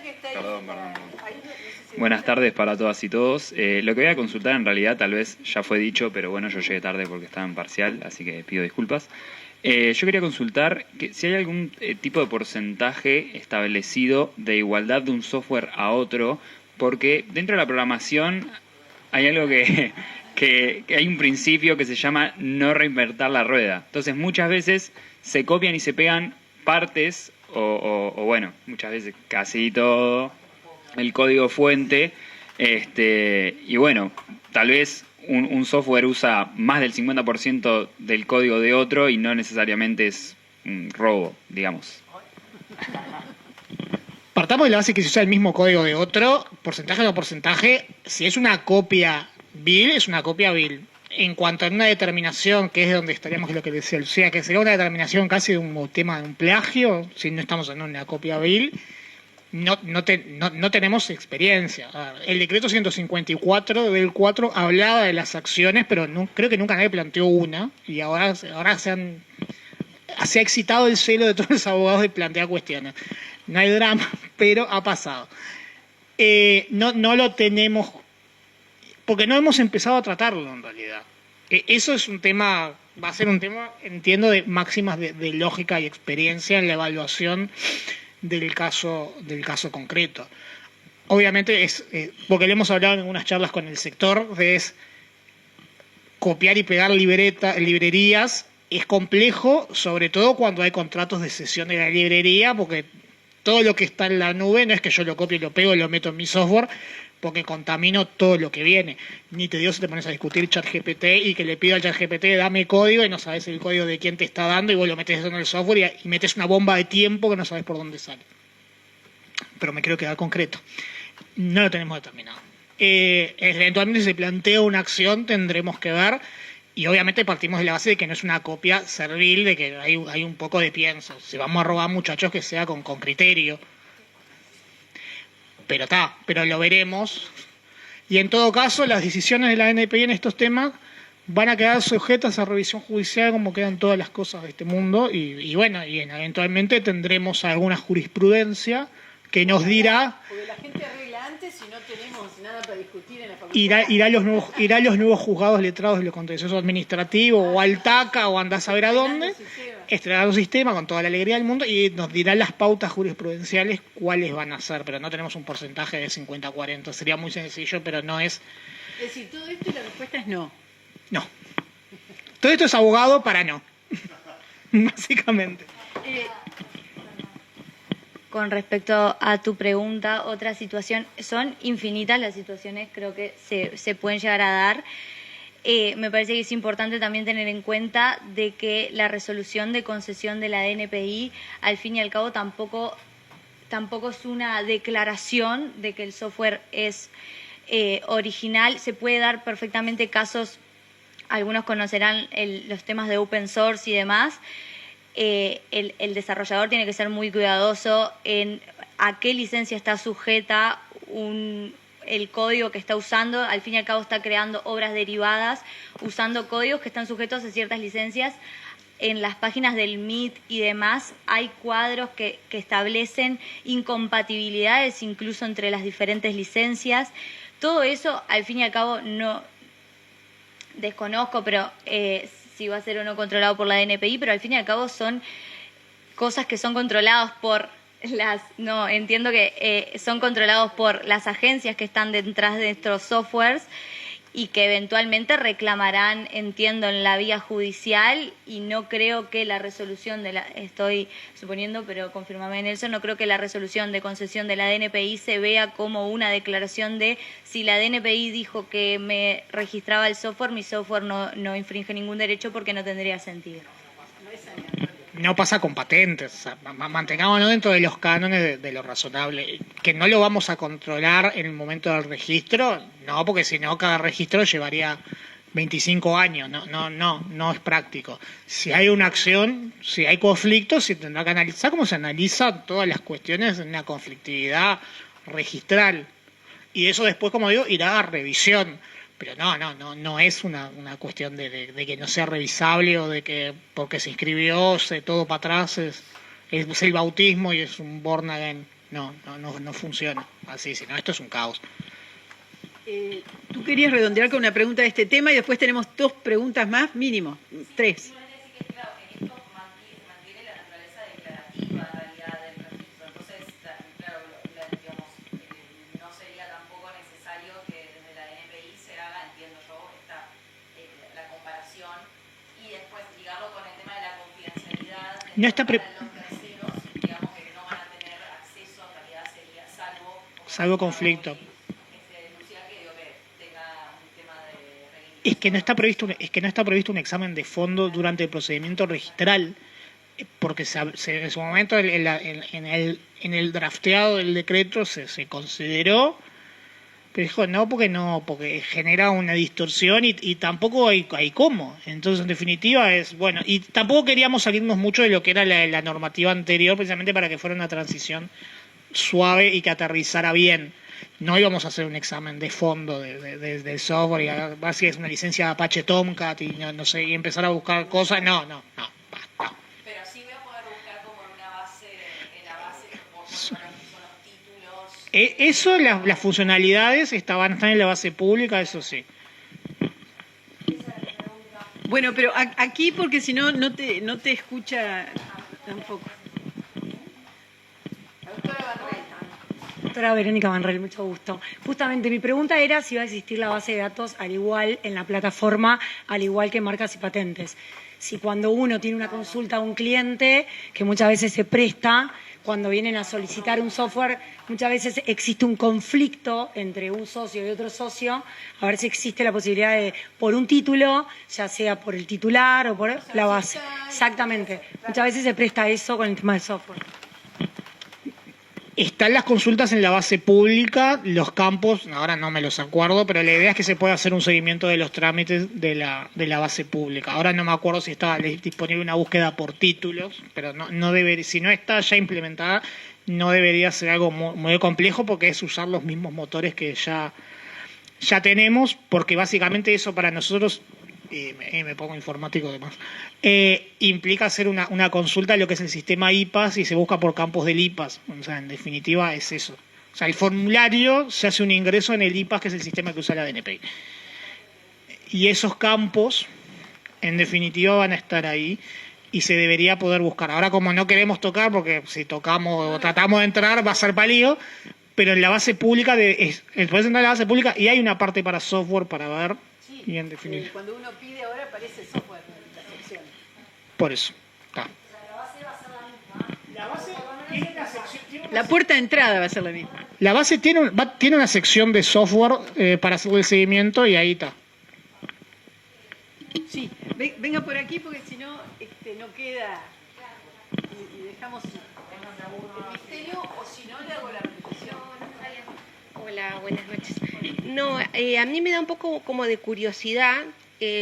Buenas tardes para todas y todos. Lo que voy a consultar en realidad tal vez ya fue dicho, pero bueno, yo llegué tarde porque estaba en parcial, así que pido disculpas. Yo quería consultar que si hay algún tipo de porcentaje establecido de igualdad de un software a otro, porque dentro de la programación hay algo que hay un principio que se llama no reinventar la rueda. Entonces muchas veces se copian y se pegan partes o bueno, muchas veces casi todo el código fuente, y bueno, tal vez un software usa más del 50% del código de otro y no necesariamente es un robo, digamos. Partamos de la base que si usa el mismo código de otro, porcentaje o no porcentaje, si es una copia vil, es una copia vil. En cuanto a una determinación, que es donde estaríamos, lo que decía Lucía, que sería una determinación casi de un tema de un plagio, si no estamos en una copia vil, no tenemos experiencia. El decreto 154 del 4 hablaba de las acciones, pero creo que nunca nadie planteó una, y ahora se ha excitado el celo de todos los abogados de plantear cuestiones. No hay drama, pero ha pasado. No lo tenemos, porque no hemos empezado a tratarlo en realidad. Eso es un tema, va a ser un tema, entiendo, de máximas de lógica y experiencia en la evaluación del caso concreto. Obviamente porque lo hemos hablado en algunas charlas con el sector, es copiar y pegar librerías es complejo, sobre todo cuando hay contratos de cesión de la librería, porque todo lo que está en la nube no es que yo lo copio y lo pego y lo meto en mi software, porque contamino todo lo que viene. Ni te digo si te pones a discutir ChatGPT y que le pido al ChatGPT dame código y no sabes el código de quién te está dando y vos lo metes en el software y metes una bomba de tiempo que no sabes por dónde sale. Pero me quiero quedar concreto. No lo tenemos determinado. Eventualmente si se plantea una acción tendremos que ver, y obviamente partimos de la base de que no es una copia servil, de que hay un poco de pienso. Si vamos a robar, muchachos, que sea con criterio. Pero lo veremos. Y en todo caso, las decisiones de la NPI en estos temas van a quedar sujetas a revisión judicial como quedan todas las cosas de este mundo. Y eventualmente tendremos alguna jurisprudencia que nos dirá... Porque la gente arregla antes y no tenemos nada para discutir en la facultad. Irá a los nuevos juzgados letrados de lo contencioso administrativo o al TACA o andás a ver a dónde, estrenando sistema con toda la alegría del mundo y nos dirán las pautas jurisprudenciales cuáles van a ser, pero no tenemos un porcentaje de 50-40, sería muy sencillo, pero no es... Es decir, todo esto y la respuesta es no. No. Todo esto es abogado para no. Básicamente. Con respecto a tu pregunta, otra situación, son infinitas las situaciones, creo que se pueden llegar a dar. Me parece que es importante también tener en cuenta de que la resolución de concesión de la DNPI, al fin y al cabo, tampoco es una declaración de que el software es original. Se puede dar perfectamente casos, algunos conocerán los temas de open source y demás. El desarrollador tiene que ser muy cuidadoso en a qué licencia está sujeta el código que está usando. Al fin y al cabo está creando obras derivadas usando códigos que están sujetos a ciertas licencias. En las páginas del MIT y demás hay cuadros que establecen incompatibilidades incluso entre las diferentes licencias. Todo eso, al fin y al cabo, no desconozco, pero si va a ser o no controlado por la DNPI, pero al fin y al cabo son cosas que son controladas por entiendo que son controlados por las agencias que están detrás de estos softwares y que eventualmente reclamarán, entiendo, en la vía judicial, y no creo que la resolución estoy suponiendo, pero confírmame Nelson, no creo que la resolución de concesión de la DNPI se vea como una declaración de si la DNPI dijo que me registraba el software, mi software no infringe ningún derecho porque no tendría sentido. No pasa con patentes, o sea, mantengámonos dentro de los cánones de lo razonable. Que no lo vamos a controlar en el momento del registro, no, porque si no cada registro llevaría 25 años, no es práctico. Si hay una acción, si hay conflictos, se tendrá que analizar como se analizan todas las cuestiones en una conflictividad registral. Y eso después, como digo, irá a revisión. Pero no es una cuestión de que no sea revisable o de que porque se inscribió todo para atrás es el bautismo y es un born again. No funciona así, sino esto es un caos. Tú querías redondear con una pregunta de este tema y después tenemos 2 preguntas más, mínimo, 3. No está salvo conflicto. Es que no está previsto un examen de fondo durante el procedimiento registral, porque en su momento en el drafteado del decreto se consideró, pero dijo porque genera una distorsión y tampoco hay cómo. Entonces, en definitiva, y tampoco queríamos salirnos mucho de lo que era la normativa anterior, precisamente para que fuera una transición suave y que aterrizara bien. No íbamos a hacer un examen de fondo del software y ver si es una licencia Apache Tomcat y no sé, y empezar a buscar cosas. No. Pero sí Eso. Eso, las funcionalidades están en la base pública, eso sí. Bueno, pero aquí, porque si no, no te escucha tampoco. Doctora Verónica Manrel, mucho gusto. Justamente mi pregunta era si va a existir la base de datos al igual en la plataforma, al igual que marcas y patentes. Si cuando uno tiene una consulta a un cliente, que muchas veces se presta, cuando vienen a solicitar un software, muchas veces existe un conflicto entre un socio y otro socio, a ver si existe la posibilidad de, por un título, ya sea por el titular o por la base. Exactamente. Muchas veces se presta eso con el tema del software. Están las consultas en la base pública, los campos, ahora no me los acuerdo, pero la idea es que se pueda hacer un seguimiento de los trámites de la base pública. Ahora no me acuerdo si estaba disponible una búsqueda por títulos, pero no debería, si no está ya implementada, no debería ser algo muy complejo porque es usar los mismos motores que ya tenemos, porque básicamente eso para nosotros, me pongo informático además, implica hacer una consulta de lo que es el sistema IPAS y se busca por campos del IPAS. O sea, en definitiva es eso. O sea, el formulario se hace un ingreso en el IPAS, que es el sistema que usa la DNPI. Y esos campos, en definitiva, van a estar ahí y se debería poder buscar. Ahora, como no queremos tocar, porque si tocamos o tratamos de entrar va a ser palío, pero en la base pública, puedes entrar en la base pública y hay una parte para software para ver. Y en definitiva. Cuando uno pide ahora aparece software en la sección. Por eso. Está. La base tiene una sección. La puerta de entrada va a ser la misma. La base tiene una sección de software para hacer el seguimiento y ahí está. Sí, venga por aquí porque si no no queda y dejamos el misterio, o si no le hago la repetición. Hola, buenas noches. No, a mí me da un poco como de curiosidad,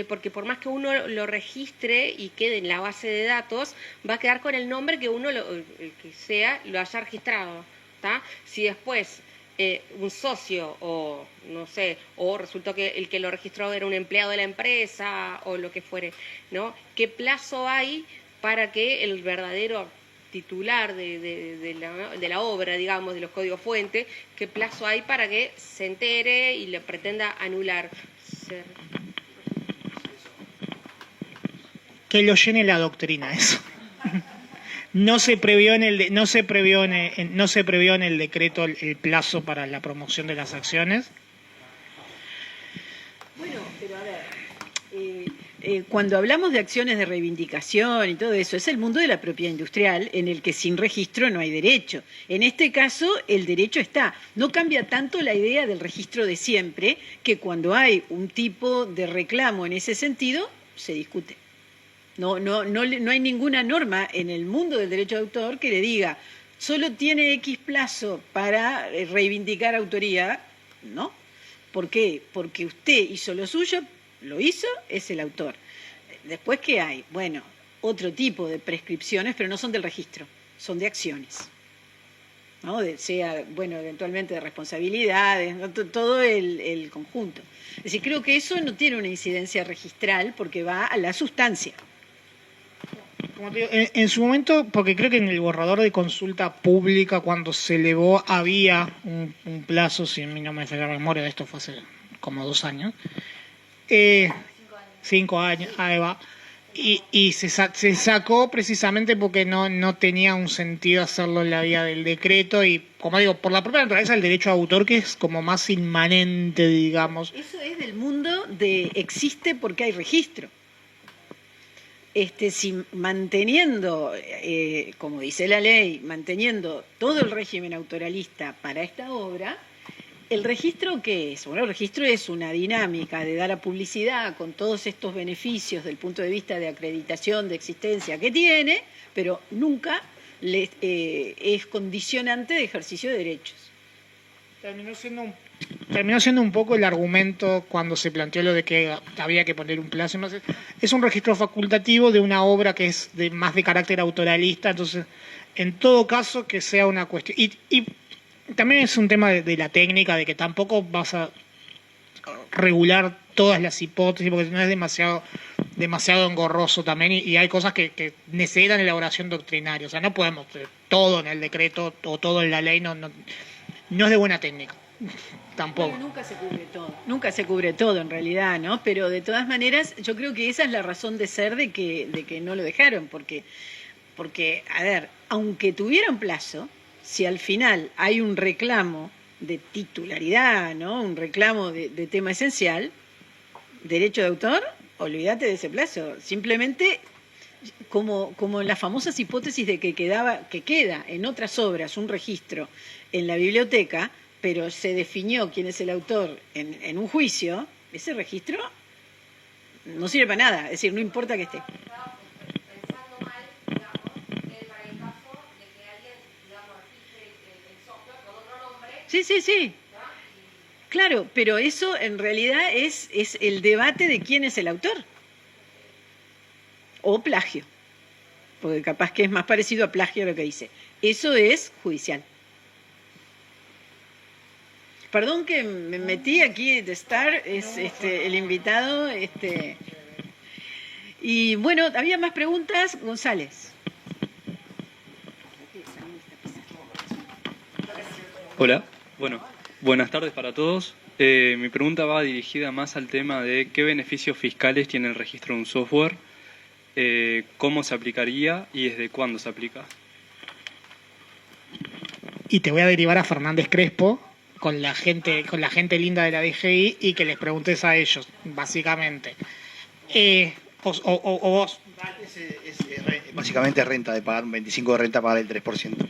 porque por más que uno lo registre y quede en la base de datos, va a quedar con el nombre que uno, el que sea, lo haya registrado, ¿tá? Si después un socio o, no sé, o resultó que el que lo registró era un empleado de la empresa o lo que fuere, ¿no? ¿Qué plazo hay para que el verdadero titular de la obra, digamos, de los códigos fuente, qué plazo hay para que se entere y le pretenda anular? Que lo llene la doctrina eso. No se previó en el decreto el plazo para la promoción de las acciones. Bueno, pero a ver, cuando hablamos de acciones de reivindicación y todo eso, es el mundo de la propiedad industrial en el que sin registro no hay derecho. En este caso, el derecho está. No cambia tanto la idea del registro de siempre, que cuando hay un tipo de reclamo en ese sentido, se discute. No hay ninguna norma en el mundo del derecho de autor que le diga solo tiene X plazo para reivindicar autoría. No. ¿Por qué? Porque usted hizo lo suyo, lo hizo, es el autor. Después, ¿qué hay? Bueno, otro tipo de prescripciones, pero no son del registro, son de acciones, ¿no? Sea, bueno, eventualmente de responsabilidades, ¿no? Todo el conjunto. Es decir, creo que eso no tiene una incidencia registral porque va a la sustancia. Como te digo, en su momento, porque creo que en el borrador de consulta pública, cuando se elevó, había un plazo, si a mí no me falla la memoria, de esto fue hace como 2 años. 5 años, ahí va. Y se sacó precisamente porque no tenía un sentido hacerlo en la vía del decreto y, como digo, por la propia naturaleza del derecho de autor, que es como más inmanente, digamos. Eso es del mundo de existe porque hay registro. Si manteniendo, como dice la ley, manteniendo todo el régimen autoralista para esta obra, ¿el registro qué es? Bueno, el registro es una dinámica de dar a publicidad con todos estos beneficios del punto de vista de acreditación, de existencia que tiene, pero nunca es condicionante de ejercicio de derechos. Terminó siendo un poco el argumento cuando se planteó lo de que había que poner un plazo. Entonces, es un registro facultativo de una obra que es más de carácter autoralista, entonces, en todo caso, que sea una cuestión. Y también es un tema de la técnica, de que tampoco vas a regular todas las hipótesis, porque no es demasiado demasiado engorroso también y hay cosas que necesitan elaboración doctrinaria. O sea, no podemos todo en el decreto o todo en la ley, no es de buena técnica. Tampoco. Bueno, nunca se cubre todo en realidad, ¿no? Pero de todas maneras, yo creo que esa es la razón de ser de que no lo dejaron, porque, a ver, aunque tuvieran plazo, si al final hay un reclamo de titularidad, ¿no? Un reclamo de tema esencial, derecho de autor, olvídate de ese plazo. Simplemente, como en las famosas hipótesis de que queda en otras obras un registro en la biblioteca, pero se definió quién es el autor en un juicio, ese registro no sirve para nada, es decir, no importa que esté. Pensando mal, digamos, para el caso de que alguien, digamos, registre el software con otro nombre. Sí. ¿No? Claro, pero eso en realidad es el debate de quién es el autor. O plagio, porque capaz que es más parecido a plagio a lo que dice. Eso es judicial. Perdón que me metí aquí de estar, es el invitado. Y bueno, ¿había más preguntas? González. Hola, bueno, buenas tardes para todos. Mi pregunta va dirigida más al tema de qué beneficios fiscales tiene el registro de un software, cómo se aplicaría y desde cuándo se aplica. Y te voy a derivar a Fernández Crespo, con la gente linda de la DGI y que les preguntes a ellos, básicamente. O vos. Básicamente renta, de pagar un 25 de renta, pagar el 3%.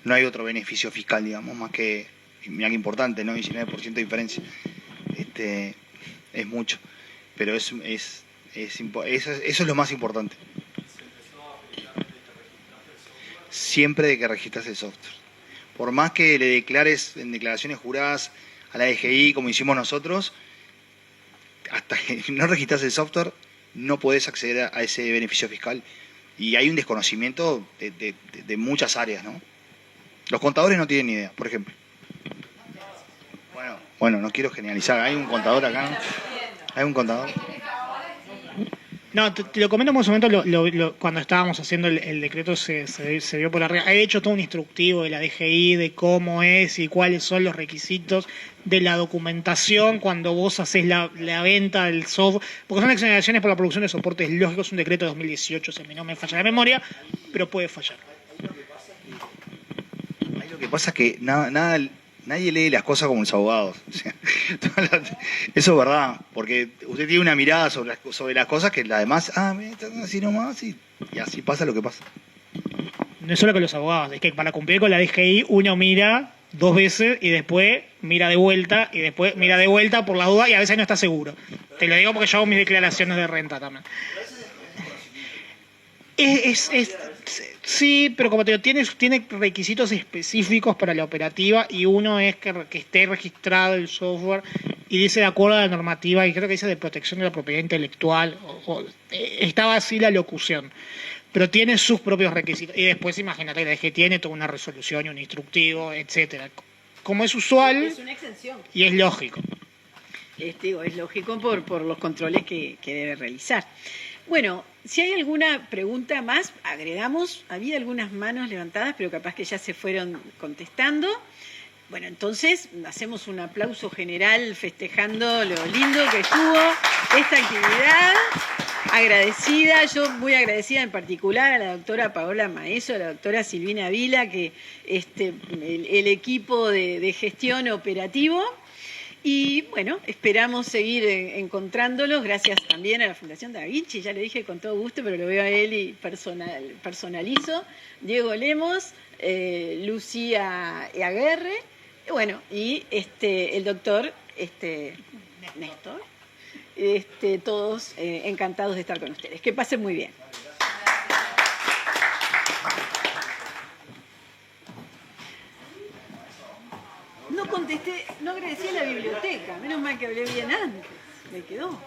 No hay otro beneficio fiscal, digamos, más que, mira que importante, ¿no? 19% de diferencia. Es mucho, pero eso es lo más importante. Siempre de que registras el software. Por más que le declares en declaraciones juradas a la DGI, como hicimos nosotros, hasta que no registras el software, no podés acceder a ese beneficio fiscal. Y hay un desconocimiento de muchas áreas, ¿no? Los contadores no tienen ni idea, por ejemplo. Bueno, no quiero generalizar. ¿Hay un contador acá? ¿No? ¿Hay un contador? No, te lo comento en un momento, cuando estábamos haciendo el decreto se vio por la red. He hecho todo un instructivo de la DGI de cómo es y cuáles son los requisitos de la documentación cuando vos haces la venta del software, porque son exoneraciones por la producción de soportes lógicos, es un decreto de 2018, si a mí no me falla la memoria, pero puede fallar. Ahí lo que pasa es que nadie lee las cosas como los abogados. O sea, eso es verdad, porque usted tiene una mirada sobre las cosas que las demás, así nomás, y así pasa lo que pasa. No es solo con los abogados, es que para cumplir con la DGI uno mira 2 veces y después mira de vuelta y después mira de vuelta por la duda y a veces no está seguro. Te lo digo porque yo hago mis declaraciones de renta también. Sí, pero como te digo, tiene requisitos específicos para la operativa y uno es que esté registrado el software y dice de acuerdo a la normativa, y creo que dice de protección de la propiedad intelectual, estaba así la locución, pero tiene sus propios requisitos. Y después imagínate que tiene toda una resolución y un instructivo, etcétera. Como es usual, Es una exención. y es lógico. Es lógico por los controles que debe realizar. Bueno, si hay alguna pregunta más, agregamos. Había algunas manos levantadas, pero capaz que ya se fueron contestando. Bueno, entonces hacemos un aplauso general festejando lo lindo que estuvo esta actividad. Agradecida, yo muy agradecida en particular a la doctora Paola Maeso, a la doctora Silvina Vila, que el equipo de gestión operativo. Y bueno, esperamos seguir encontrándolos, gracias también a la Fundación Da Vinci, ya le dije con todo gusto, pero lo veo a él y personalizo, Diego Lemos, Lucía Aguerre, bueno, y el doctor Néstor, todos encantados de estar con ustedes. Que pasen muy bien. No contesté, no agradecí a la biblioteca, menos mal que hablé bien antes, me quedó.